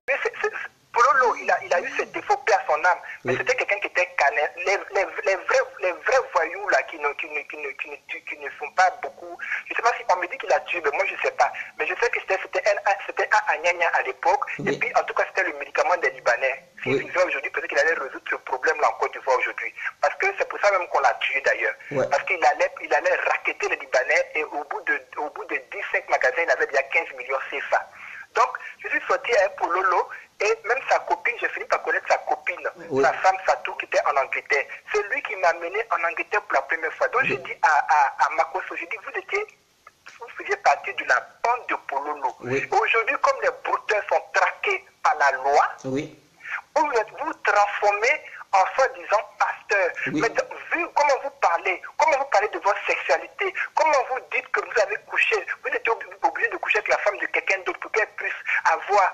Pololo, il a eu ses défauts, paix à son âme, mais Oui. c'était quelqu'un qui était canin. Les vrais voyous là, qui ne font pas beaucoup. Je ne sais pas si on me dit qu'il a tué, mais moi je ne sais pas. Mais je sais que c'était un Agnagna à l'époque. Oui. Et puis en tout cas, c'était le médicament des Libanais. S'il Oui. vivait aujourd'hui, peut-être qu'il allait résoudre ce problème-là en Côte d'Ivoire aujourd'hui. Parce que c'est pour ça même qu'on l'a tué d'ailleurs. Ouais. Parce qu'il allait raqueter les Libanais et au bout de 15 magasins, il avait déjà 15 millions CFA. Donc, je suis sorti à un Pololo et même sa copine, j'ai fini par connaître sa copine, Oui. sa femme Fatou qui était en Angleterre. C'est lui qui m'a amené en Angleterre pour la première fois. Donc, je dis à Makosso, je dis, vous faisiez partie de la bande de Pololo. Oui. Aujourd'hui, comme les brouteurs sont traqués par la loi, Oui. vous transformez en soi-disant pasteur. Oui. Mais vu comment vous parlez de votre sexualité, comment vous dites que vous avez couché, vous êtes obligé de coucher avec la femme de quelqu'un d'autre pour qu'elle puisse avoir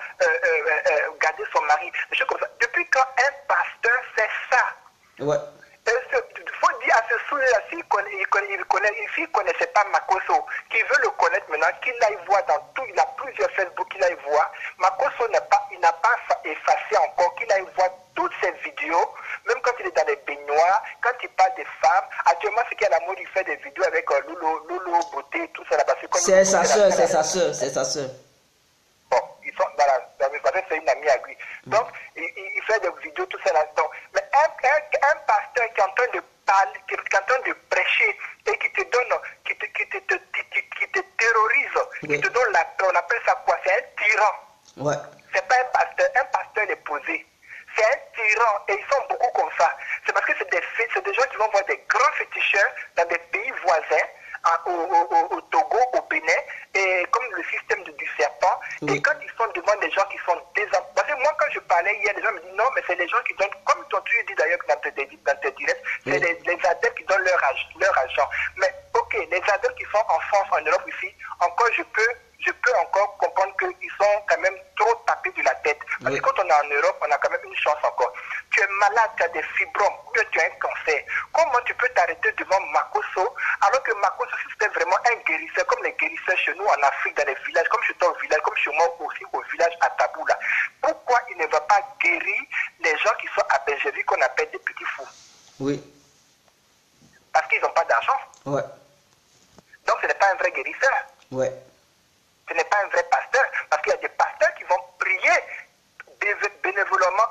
gardé son mari, des choses comme ça. Depuis quand un pasteur fait ça? Ouais. Il faut dire à ce souhait-là, s'il ne connaissait pas Makosso, qu'il veut le connaître maintenant, qu'il aille voir dans tout, il a plusieurs Facebook, qu'il aille voir. Makosso n'a pas effacé encore, qu'il aille voir toutes ses vidéos, même quand il est dans les baignoires, quand il parle des femmes. Actuellement, ce qui est à la mode, il fait des vidéos avec Loulou, Beauté, tout ça là-bas. C'est sa soeur, c'est sa soeur, c'est sa soeur. Bon, ils sont dans c'est une amie à lui. Donc, il fait des vidéos, tout ça là. Donc, mais un pasteur qui est en train de parler, qui est en train de prêcher et qui te donne, qui te terrorise, Oui. qui te donne la paix, on appelle ça quoi? C'est un tyran. Ouais. C'est pas un pasteur il est posé. C'est un tyran et ils sont beaucoup comme ça. C'est parce que c'est des gens qui vont voir des grands féticheurs dans des pays voisins, au Togo, au Bénin, et comme le système du serpent. Oui. Et quand ils sont devant des gens qui sont désemparés. Parce que moi, quand je parlais hier, les gens me disent non, mais c'est les gens qui donnent, comme tu dis d'ailleurs dans tes directs, c'est Oui. les adeptes qui donnent leur argent. Mais ok, les adeptes qui sont en France, en Europe ici, encore je peux encore comprendre qu'ils sont quand même trop tapés de la tête. Parce Oui. que quand on est en Europe, on a quand même une chance encore. Tu es malade, tu as des fibromes, ou bien tu as un cancer. Comment tu peux t'arrêter devant Makosso, alors que Makosso, c'était vraiment un guérisseur, comme les guérisseurs chez nous en Afrique, dans les villages, comme chez toi au village, comme chez moi aussi au village à Taboula. Pourquoi il ne va pas guérir les gens qui sont à Bergeville, qu'on appelle des petits fous? Oui. Parce qu'ils n'ont pas d'argent. Ouais. Donc ce n'est pas un vrai guérisseur. Ouais. Ce n'est pas un vrai pasteur, parce qu'il y a des pasteurs qui vont prier bénévolement,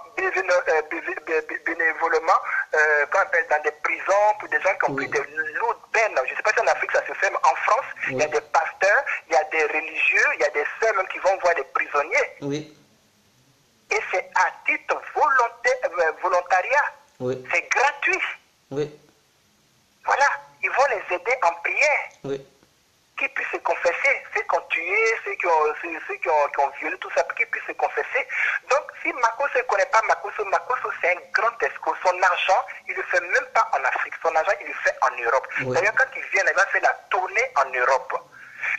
qu'on appelle dans des prisons, pour des gens qui ont pris des lourdes peines. Je ne sais pas si en Afrique ça se fait, mais en France, il y a des pasteurs, il y a des religieux, il y a des sœurs même qui vont voir des prisonniers. Oui. Et c'est à titre volontariat. Oui. C'est gratuit. Oui. Voilà, ils vont les aider en prière. Oui. Qui puissent se confesser, ceux qui ont tué, ceux qui ont violé, tout ça, qui puissent se confesser. Donc, si Makosso ne connaît pas Makosso c'est un grand escroc. Son argent, il ne le fait même pas en Afrique. Son argent, il le fait en Europe. Oui. D'ailleurs, quand il vient, il va faire la tournée en Europe.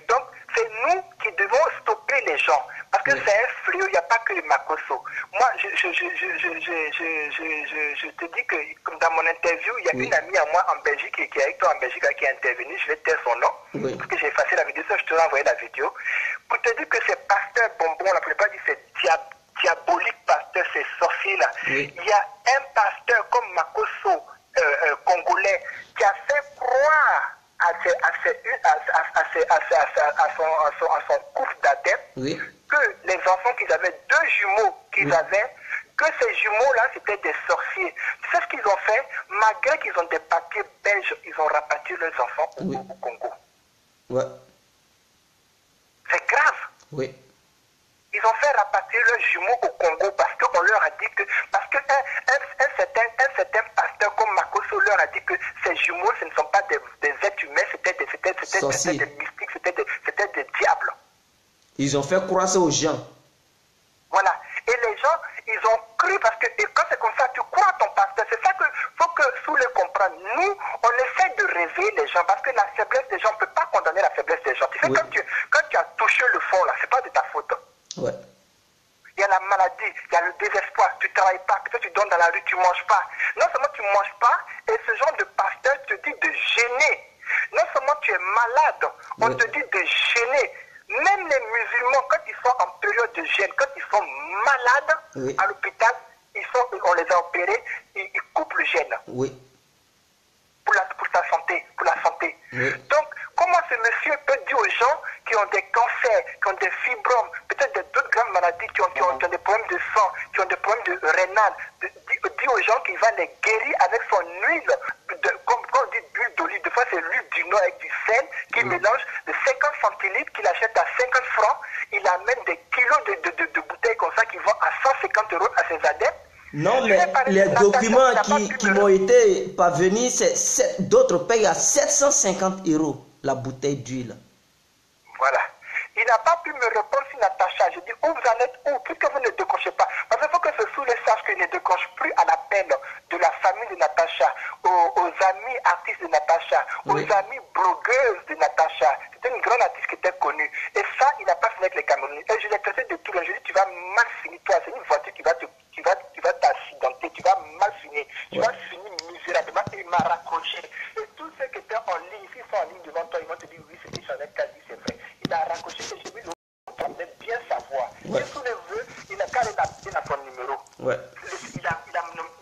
Donc, c'est nous qui devons stopper les gens. Parce que c'est un fléau, il n'y a pas que le Makosso. Moi, je te dis que dans mon interview, il y a une amie à moi en Belgique qui est avec toi en Belgique qui est intervenue. Je vais taire son nom. Oui. Parce que j'ai effacé la vidéo, ça je te vais envoyer la vidéo. Pour te dire que ces pasteurs bonbons, la plupart disent c'est diabolique pasteur, ces sorciers-là. Oui. Il y a un pasteur comme Makosso, congolais, qui a fait croire à son couple d'adeptes Oui. que les enfants qu'ils avaient, deux jumeaux qu'ils avaient, que ces jumeaux-là, c'était des sorciers. Tu sais ce qu'ils ont fait? Malgré qu'ils ont des papiers belges, ils ont rapatrié leurs enfants au Congo. Ouais. C'est grave. Oui. Ils ont fait rapatrier leurs jumeaux au Congo parce qu'on leur a dit que... Parce qu'un certain pasteur comme Makosso leur a dit que ces jumeaux, ce ne sont pas des êtres humains, c'était des mystiques, c'était des diables. Ils ont fait croire ça aux gens. Voilà. Et les gens, ils ont cru parce que et quand c'est comme ça, tu pas. Nous, on essaie de réveiller les gens parce que la faiblesse des gens, on ne peut pas condamner la faiblesse des gens. Tu sais, quand tu as touché le fond, là, ce n'est pas de ta faute. Ouais. Il y a la maladie, il y a le désespoir, tu ne travailles pas, peut-être tu donnes dans la rue, tu ne manges pas. Non seulement tu ne manges pas, et ce genre de pasteur te dit de gêner. Non seulement tu es malade, on te dit de gêner. Même les musulmans, quand ils sont en période de gêne, quand ils sont malades à l'hôpital, on les a opérés, ils coupent le gène. Oui. Pour ta santé, pour la santé. Oui. Donc, comment ce monsieur peut dire aux gens qui ont des cancers, qui ont des fibromes, peut-être d'autres grandes maladies, qui ont des problèmes de sang, qui ont des problèmes de rénal, dire aux gens qu'il va les guérir avec son huile, comme on dit d'huile d'olive, des fois c'est l'huile du Nord avec du sel, qu'il mélange de 50 centilitres, qu'il achète à 50 francs, il amène des kilos de bouteilles comme ça qui vont à 150 € à ses adeptes. Non, mais les documents qui m'ont été parvenus, d'autres payent à 750 € la bouteille d'huile. Voilà. Il n'a pas pu me répondre sur Natacha. Je dis, où vous en êtes où? Puisque vous ne décrochez pas. Parce qu'il faut que ce soulève sache qu'il ne décroche plus à l'appel de la famille de Natacha, aux amis artistes de Natacha, aux amis blogueuses de Natacha. C'était une grande artiste qui était connue. Et ça, il n'a pas fini avec les Camerounais. Et je l'ai traité de tout. Je lui ai dit, tu vas mal finir, toi. C'est une voiture qui va t'accidenter. Tu vas mal finir. Tu vas finir misérablement. Et il m'a raccroché. Et tous ceux qui étaient en ligne, s'ils sont en ligne devant toi, ils vont te dire, oui, c'est Chanel qui a dit, c'est vrai. Il a raccroché et j'ai vu l'autre bien savoir. Et sous les vœux, il a carré la peine à son numéro. Ouais. Il a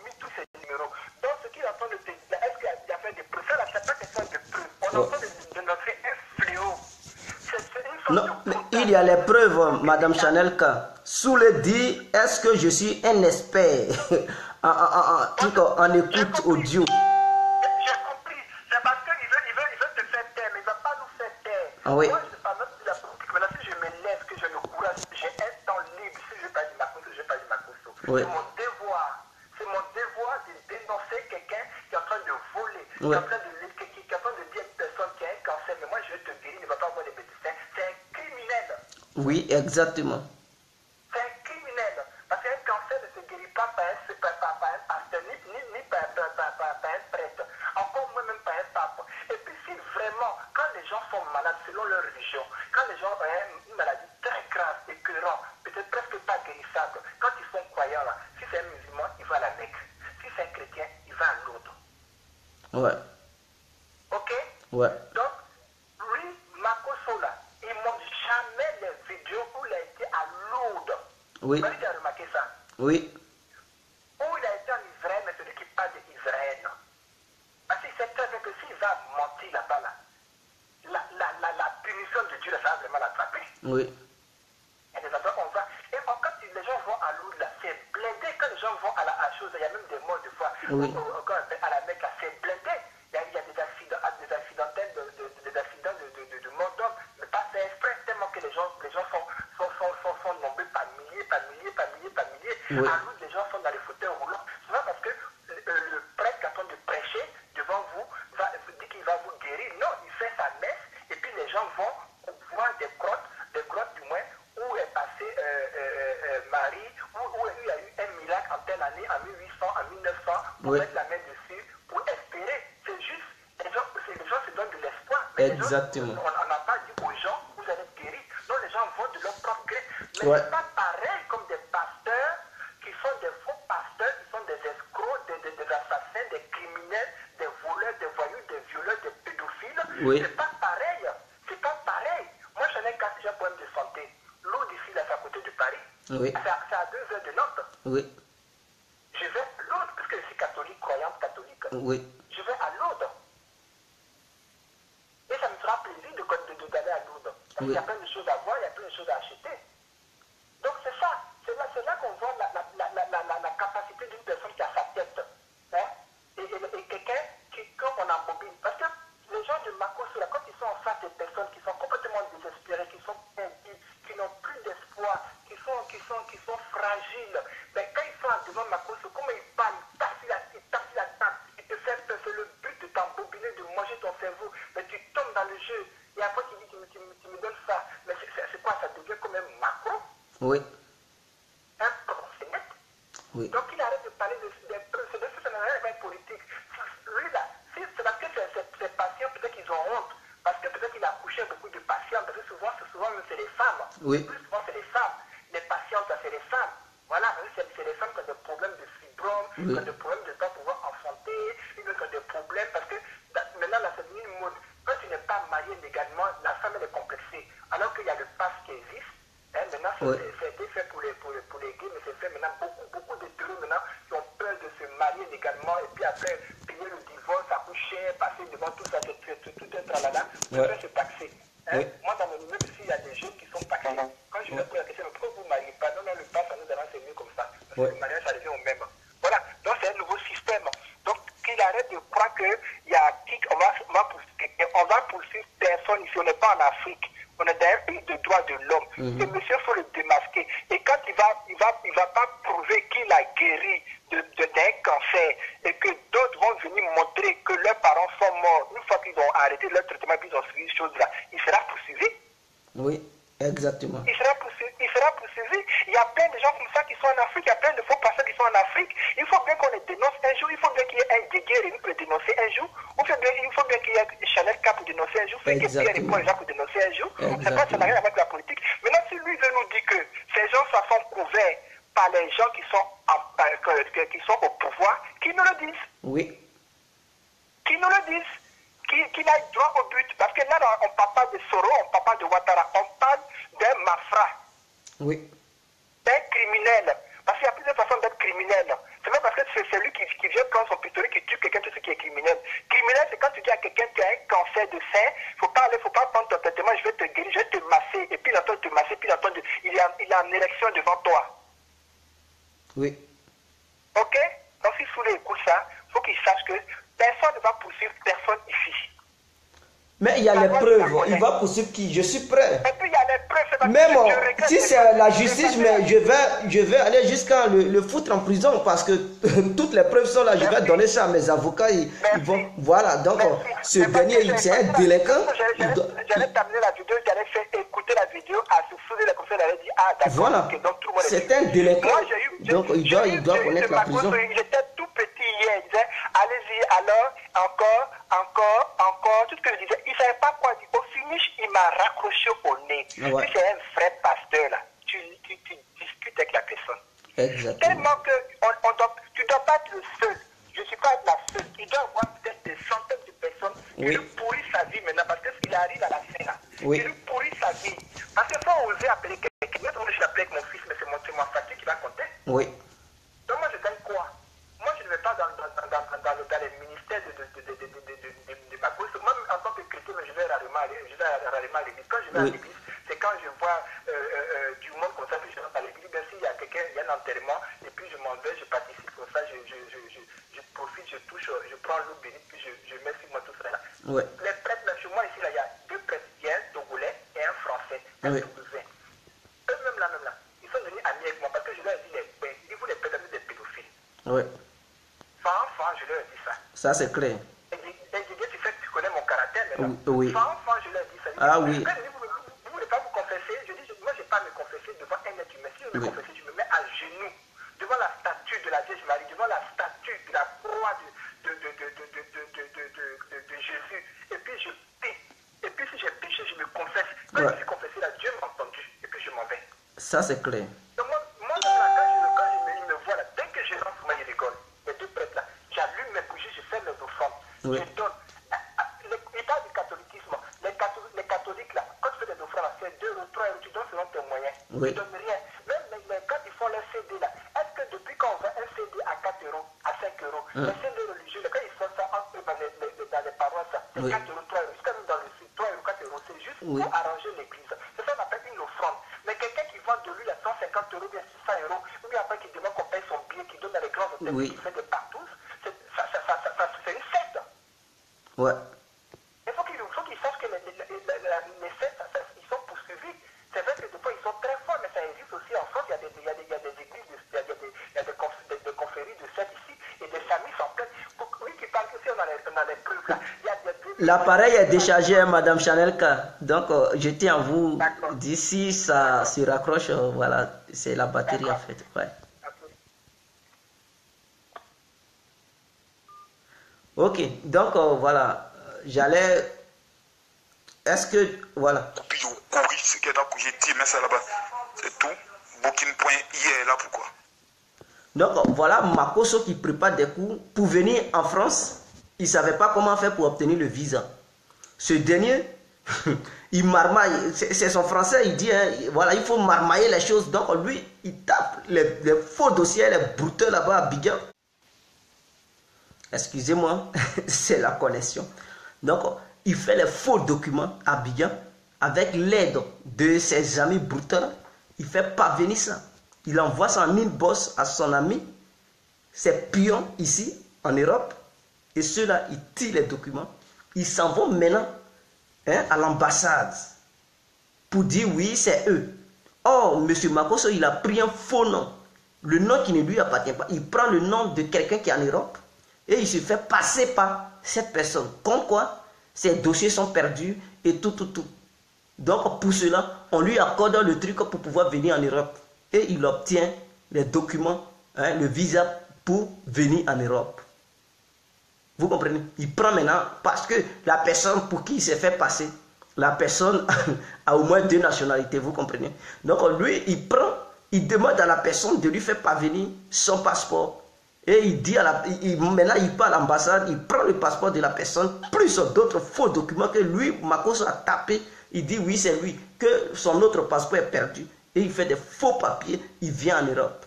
mis tous ses numéros. Donc, ce qu'il est en train de te dire, est-ce qu'il a fait des preuves? Ça, c'est pas question de preuves. On est en train de noter un fléau. Non, mais il y a les preuves, Madame Chanel K. Sous le dit, est-ce que je suis un expert en écoute audio? J'ai compris. C'est parce qu'il veut te faire taire, mais il ne va pas nous faire taire. Ah oui. Moi, je parle de la politique. Maintenant, si je me lève, que j'ai le courage, j'ai un temps libre. Si je n'ai pas dit ma cause, je n'ai pas dit ma cause. Oui. C'est mon devoir. C'est mon devoir de dénoncer quelqu'un qui est en train de voler, qui est en train de dire à une personne qui a un cancer, mais moi je vais te guérir, ne va pas voir les médecins. C'est un criminel. Oui, exactement. C'est un criminel. Parce qu'un cancer ne se guérit pas par un pasteur, ni par un prêtre. Encore moins même par un pape. Et puis si vraiment, quand les gens sont malades selon leur religion, quand les gens ont une maladie très grave, écœurante, peut-être presque pas guérissable, quand ils sont croyants là, si c'est un musulman, il va à la Mecque. Si c'est un chrétien, il va à l'autre. Ouais. Ok? Ouais. Donc, lui, Makosso là, il ne montre jamais les vidéos où il a été à Lourdes. Oui. Vous avez remarqué ça? Oui. Où il a été en Israël, mais celui qui parle d'Israël. Parce qu'il sait très bien que s'il va mentir là-bas, là, la punition de Dieu, là, ça va vraiment l'attraper. Oui. Et des endroits, on va. Et quand les gens vont à Lourdes, là, c'est blindé. Quand les gens vont à la chose, il y a même des morts de fois. Oui. À la Mecque, là, c'est blindé. Il y a des accidents, des accidents de mort d'hommes, mais pas fait exprès, tellement que les gens sont nombreux par milliers. Oui. À Lourdes, les gens sont dans les fauteuils roulants. C'est pas parce que le prêtre qui est en train de prêcher devant vous dit qu'il va vous guérir. Non, il fait sa messe et puis les gens vont voir des grottes du moins, où est passé Marie, où il y a eu un miracle en telle année, en 1800, en 1900, pour mettre la main dessus, pour espérer. C'est juste, les gens se donnent de l'espoir. Exactement. On n'a pas dit aux gens, vous allez être guéris. Non, les gens vont de leur propre gré. Mais c'est pas pareil comme des pasteurs qui sont des faux pasteurs, qui sont des escrocs, des assassins, des criminels, des voleurs, des voyous, des violeurs, des pédophiles. Oui. C'est pas pareil. C'est pas pareil. Moi, j'en ai un cas, j'ai un problème de santé. L'eau d'ici, là, c'est à côté de Paris. Oui. C'est à 2 heures de Nantes. Oui. Je vais à Lourdes, parce que je suis catholique, croyante catholique. Oui. Je vais à Lourdes. Et ça me fera plaisir d'aller à Lourdes. Parce qu'il y a plein de choses à voir, il y a plein de choses à acheter. Donc c'est ça. C'est là qu'on voit la capacité d'une personne qui a sa tête. Hein? Et quelqu'un qu'on embobine. Parce que les gens de Makosso, quand ils sont en face des personnes qui sont complètement désespérées, qui sont perdues, qui n'ont plus d'espoir, qui sont fragiles, mais quand ils sont devant Makosso, comment ils parlent, ils taffent la table, ils te font peur, c'est le but de t'embobiner, de manger ton cerveau, mais tu tombes dans le jeu, et après tu dis, tu me donnes ça, mais c'est quoi, ça devient comme un macro? Oui. Hein? C'est net. Oui. Donc il arrête de parler des preuves, c'est de ça n'a rien à voir avec politique. Lui là, Oui. Le plus souvent, c'est les femmes. Les patientes, c'est les femmes. Voilà, c'est les femmes qui ont des problèmes de fibrome, qui ont des problèmes de ne pas pouvoir enfanter, qui ont des problèmes, parce que maintenant, là, c'est devenu une mode. Quand tu n'es pas marié légalement, la femme, elle est complexée. Alors qu'il y a le pass qui existe, hein, maintenant, ça a été fait pour les gays, mais c'est fait maintenant beaucoup d'hétéros maintenant qui ont peur de se marier légalement et puis après payer le divorce, ça coûte cher, passer devant tout ça, tout un tralala, pour faire se taxer. Hein? Moi, dans mon immeuble ici, il y a des jeunes qui sont taxés. Quand je leur pose la question, pourquoi vous ne mariez pas? Non, le pass, ça nous avance, c'est mieux comme ça. Parce que le mariage, ça revient au même. Voilà, donc c'est un nouveau système. Donc, qu'il arrête de croire qu'il y a on va poursuivre personne ici, on n'est pas en Afrique. On est dans un pays de droits de l'homme. Ce monsieur, il faut le démasquer. Et quand il va pas prouver qu'il a guéri d'un cancer et que d'autres vont venir montrer que leurs parents sont morts, une fois qu'ils ont arrêté leur traitement et qu'ils ont suivi ces choses-là, il sera poursuivi. Oui, exactement. Il sera poursuivi. Il y a plein de gens comme ça qui sont en Afrique, il y a plein de faux pasteurs qui sont en Afrique. Il faut bien qu'on les dénonce un jour, il faut bien qu'il y ait un Didier Rémy pour les dénoncer un jour, il faut bien qu'il y ait Chanel K pour dénoncer un jour, il faut qu'il y ait Pierre et Paul déjà pour dénoncer un jour. C'est pas ça n'a rien à voir avec la politique. Maintenant, si lui veut nous dire que ces gens sont couverts par les gens qui sont au pouvoir, qu'ils nous le disent. Oui. Qu'ils nous le disent. Qu'il aille droit au but. Parce que là, on ne parle pas de Soro, on ne parle pas de Ouattara, on parle d'un Mafra. Oui. D'un criminel. Parce qu'il y a plusieurs façons d'être criminel. C'est même parce que c'est celui qui vient prendre son pistolet, qui tue quelqu'un, tout ce qui est criminel. Criminel, c'est quand tu dis à quelqu'un qui a un cancer de sein, faut pas prendre ton traitement, je vais te guérir, je vais te masser, et puis il entend te masser, puis il est en érection devant toi. Oui. Ok? Donc si Soulé écoute ça, il faut qu'il sache que personne ne va poursuivre personne ici. Mais il y a les preuves. Il va poursuivre qui? Je suis prêt. Et puis il y a les preuves. Même si c'est la justice, mais je vais aller jusqu'à le foutre en prison parce que toutes les preuves sont là. Je vais donner ça à mes avocats. Ils vont. Voilà. Donc, ce dernier, c'est un délinquant. J'allais terminer la vidéo, j'allais faire écouter la vidéo à ce souvenir, comme ça, j'allais dire, ah d'accord. Voilà. C'est un délinquant. Donc, il doit connaître la prison. J'étais tout petit hier. Il disait, allez-y, alors, encore, tout ce que je disais. Il ne savait pas quoi dire. Au finish, il m'a raccroché au nez. Si c'est un vrai pasteur, là, tu discutes avec la personne. Exactement. Tellement que tu ne dois pas être le seul. Je ne suis pas la seule. Il doit y avoir peut-être des centaines de personnes qui lui pourrissent sa vie maintenant parce qu'il arrive à la fin là. Oui. Qui lui pourrissent sa vie. Parce qu'il faut oser appeler quelqu'un. Moi, je l'appelle avec mon fils, mais c'est ma facture qui va compter. Oui. Donc moi, je gagne quoi? Moi, je ne vais pas dans les ministères de ma cause. Moi, en tant que chrétien, je vais rarement à l'église. Quand je vais à l'église, c'est quand je vois du monde comme ça que je rentre à l'église. Bien s'il y a quelqu'un, il y a un enterrement, et puis je m'en vais, je participe comme ça, je profite, je touche, je prends l'eau bénite, puis je mets sur moi tout ça là. Oui. Les prêtres, chez moi ici, là, il y a deux prêtres, il y a un Togolais et un Français, un Toulousain. Eux-mêmes là, ils sont devenus amis avec moi parce que je leur ai dit, vous les prêtres, vous êtes des pédophiles. Oui. Enfant, je leur ai dit ça. Ça, c'est clair. Et tu connais mon caractère maintenant. Oui. Enfant, je leur ai dit ça. Ah oui. Vous ne voulez pas vous confesser? Je dis, moi, je n'ai pas à me confesser devant un être humain. Si je me confesse, je me mets à genoux devant la statue de la Vierge Marie, devant la statue de la croix de Jésus. Et puis je prie. Et puis si j'ai péché, je me confesse. Quand je suis confessé là, Dieu m'a entendu. Et puis je m'en vais. Ça, c'est clair. Donc moi quand il me voit là, dès que je rentre, moi, il rigole. Les deux prêtres là, j'allume mes bougies, je fais mes offrandes. Oui. Je donne. Il parle du catholicisme. Les catholiques là, quand tu fais des offrandes, c'est 2 ou 3 euros, tu donnes selon tes moyens. Oui. Tu ne donnes rien. Même quand ils font leur CD là, est-ce que depuis quand on vend un CD à 4 euros, à 5 euros, les CD religieux, quand ils font ça entre eux dans les paroisses, c'est 4 euros, 3 euros. Jusqu'à même dans le sud, 3 euros, 4 euros, c'est juste pour arranger l'église. C'est ça qu'on appelle une offrande. Mais quelqu'un qui vend de l'huile à 150 euros, bien 600 euros, ou bien après qui demande qu'on paye son billet, qui donne dans les grands hôtels, qui fait des partous, c'est une secte. Ouais. Il faut qu'ils sachent que les sectes, ils sont poursuivis. C'est vrai que des fois, ils sont très forts, mais ça existe aussi en France. Il y a des églises, il y a des conférences de sectes ici, et des familles sont pleines. Oui, qui parlent que si on a les preuves là. L'appareil est déchargé, Madame Chanelka. Donc, je tiens à vous, d'ici ça se raccroche, voilà, c'est la batterie en fait. Ouais. Ok, donc voilà, j'allais. Est-ce que. Voilà. courir ce qui est là, j'ai dit, mais ça là-bas. C'est tout. Booking.ie est là, pourquoi? Donc voilà Makosso qui prépare des coups pour venir en France. Il ne savait pas comment faire pour obtenir le visa. Ce dernier, il marmaille. C'est son français, il dit, hein, voilà, il faut marmailler les choses. Donc lui, il tape les faux dossiers, les brouteurs là-bas à Abidjan. Excusez-moi, c'est la connexion. Donc, il fait les faux documents à Abidjan avec l'aide de ses amis brouteurs. Il fait parvenir ça. Il envoie ça en inbox à son ami, ses pions ici en Europe. Et ceux-là, ils tirent les documents. Ils s'en vont maintenant à l'ambassade pour dire oui, c'est eux. Or, M. Makosso, il a pris un faux nom. Le nom qui ne lui appartient pas. Il prend le nom de quelqu'un qui est en Europe et il se fait passer par cette personne. Comme quoi, ses dossiers sont perdus et tout. Donc, pour cela, on lui accorde le truc pour pouvoir venir en Europe. Et il obtient les documents, le visa pour venir en Europe. Vous comprenez? Il prend maintenant, parce que la personne pour qui il s'est fait passer, la personne a au moins 2 nationalités, vous comprenez? Donc lui, il prend, il demande à la personne de lui faire parvenir son passeport. Et il dit maintenant il part à l'ambassade, il prend le passeport de la personne, plus d'autres faux documents que lui, Makosso a tapé. Il dit oui, c'est lui, que son autre passeport est perdu. Et il fait des faux papiers, il vient en Europe.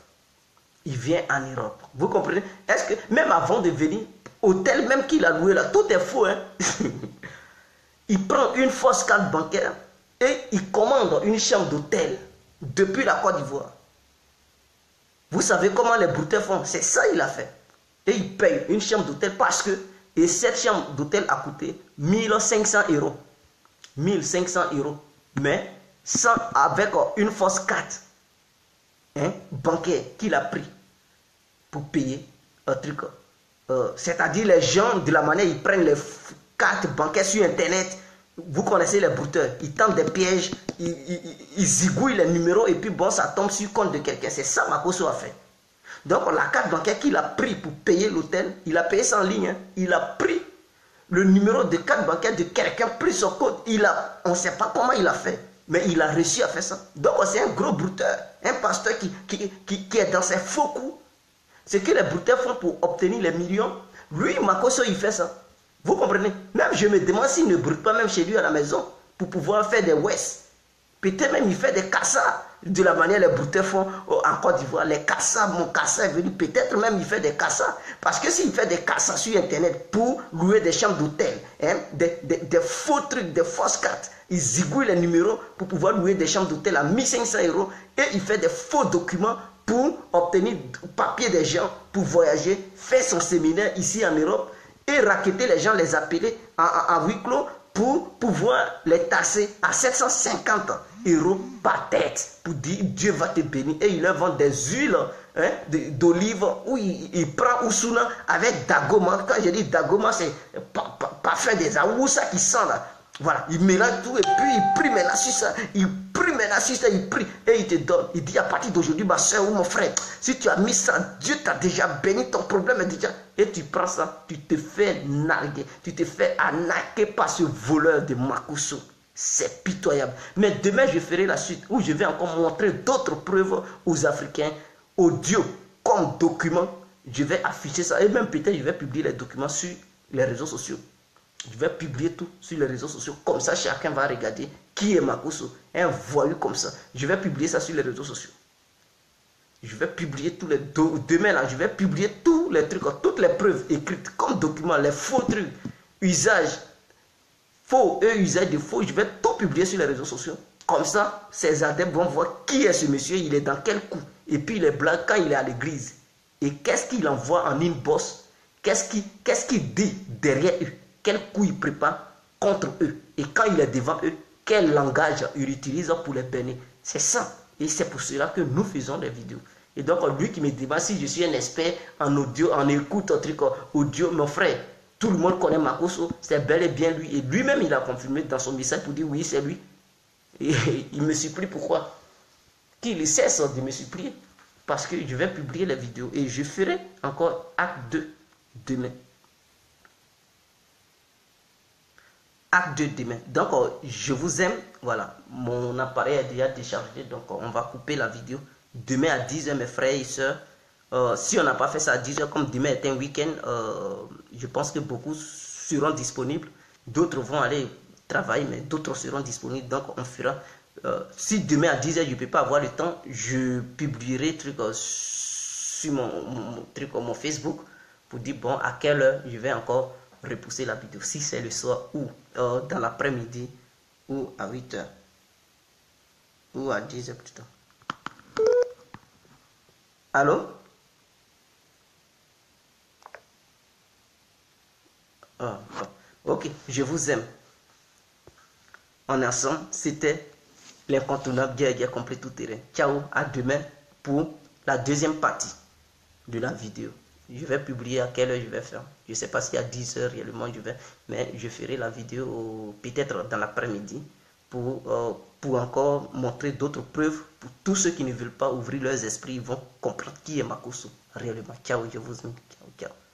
Il vient en Europe. Vous comprenez? Est-ce que même avant de venir, hôtel même qu'il a loué là, tout est faux. Hein? Il prend une fausse carte bancaire et il commande une chambre d'hôtel depuis la Côte d'Ivoire. Vous savez comment les brouteurs font? C'est ça qu'il a fait. Et il paye une chambre d'hôtel parce que, et cette chambre d'hôtel a coûté 1500 €. 1500 €. Mais sans, avec une fausse carte bancaire qu'il a pris pour payer un truc. C'est-à-dire les gens, de la manière ils prennent les cartes bancaires sur Internet. Vous connaissez les brouteurs. Ils tentent des pièges, ils zigouillent les numéros et puis bon, ça tombe sur le compte de quelqu'un. C'est ça Makosso a fait. Donc la carte bancaire qu'il a pris pour payer l'hôtel, il a payé ça en ligne. Hein. Il a pris le numéro de carte bancaire de quelqu'un, pris son code. On ne sait pas comment il a fait, mais il a réussi à faire ça. Donc c'est un gros brouteur, un pasteur qui est dans ses faux coups. Ce que les brouteurs font pour obtenir les millions, lui, Makosso, il fait ça. Vous comprenez? Même je me demande s'il ne broute pas même chez lui à la maison pour pouvoir faire des West. Peut-être même il fait des cassas de la manière les brouteurs font en Côte d'Ivoire. Les cassas, mon cassa est venu. Peut-être même il fait des cassas. Parce que s'il fait des cassas sur Internet pour louer des chambres d'hôtel, des faux trucs, des fausses cartes, il zigouille les numéros pour pouvoir louer des chambres d'hôtel à 1500 € et il fait des faux documents pour obtenir le papier des gens, pour voyager, faire son séminaire ici en Europe et racketter les gens, les appeler en huis clos pour pouvoir les tasser à 750 € par tête pour dire Dieu va te bénir. Et il leur vend des huiles d'olive où il prend Ousouna avec Dagoma. Quand je dis Dagoma, c'est parfum des Aoussa qui sent là. Voilà, il mélange tout et puis il prie maintenant sur ça. Il prie maintenant sur ça, il prie et il te donne. Il dit à partir d'aujourd'hui, ma soeur ou mon frère, si tu as mis ça, Dieu t'a déjà béni, ton problème est déjà. Et tu prends ça, tu te fais narguer, tu te fais arnaquer par ce voleur de Makosso. C'est pitoyable. Mais demain, je ferai la suite où je vais encore montrer d'autres preuves aux Africains, audio comme document. Je vais afficher ça et même peut-être je vais publier les documents sur les réseaux sociaux. Je vais publier tout sur les réseaux sociaux. Comme ça, chacun va regarder qui est Makosso. Un voyou comme ça. Je vais publier ça sur les réseaux sociaux. Je vais publier tous les... Demain, là, je vais publier tous les trucs, toutes les preuves écrites comme documents, les faux trucs, usage, faux et usage de faux. Je vais tout publier sur les réseaux sociaux. Comme ça, ces adeptes vont voir qui est ce monsieur, il est dans quel coup. Et puis, il est blanc quand il est à l'église. Et qu'est-ce qu'il envoie en inbox? Qu'est-ce qu'il dit derrière eux? Quel coup il prépare contre eux? Et quand il est devant eux, quel langage il utilise pour les bénir? C'est ça. Et c'est pour cela que nous faisons des vidéos. Et donc, lui qui me demande si je suis un expert en audio, en écoute, en truc audio, mon frère, tout le monde connaît Makosso, c'est bel et bien lui. Et lui-même, il a confirmé dans son message pour dire oui, c'est lui. Et il me supplie pourquoi? Qu'il cesse de me supplier. Parce que je vais publier les vidéos. Et je ferai encore acte 2 demain. acte 2 demain. Donc, je vous aime. Voilà, mon appareil est déjà déchargé. Donc, on va couper la vidéo. Demain à 10h, mes frères et sœurs. Si on n'a pas fait ça à 10h, comme demain est un week-end, je pense que beaucoup seront disponibles. D'autres vont aller travailler, mais d'autres seront disponibles. Donc, on fera. Si demain à 10h, je ne peux pas avoir le temps, je publierai truc sur mon Facebook pour dire, bon, à quelle heure je vais encore repousser la vidéo. Si c'est le soir ou dans l'après-midi ou à 8h ou à 10h plutôt. Allô? Ah, bon. Ok, je vous aime. En ensemble, c'était l'incontournable guerre complet tout terrain. Ciao, à demain pour la deuxième partie de la vidéo. Je vais publier à quelle heure je vais faire. Je ne sais pas si à 10h réellement je vais, mais je ferai la vidéo peut-être dans l'après-midi pour encore montrer d'autres preuves pour tous ceux qui ne veulent pas ouvrir leurs esprits, ils vont comprendre qui est Makosso réellement. Ciao, je vous aime. Ciao, ciao.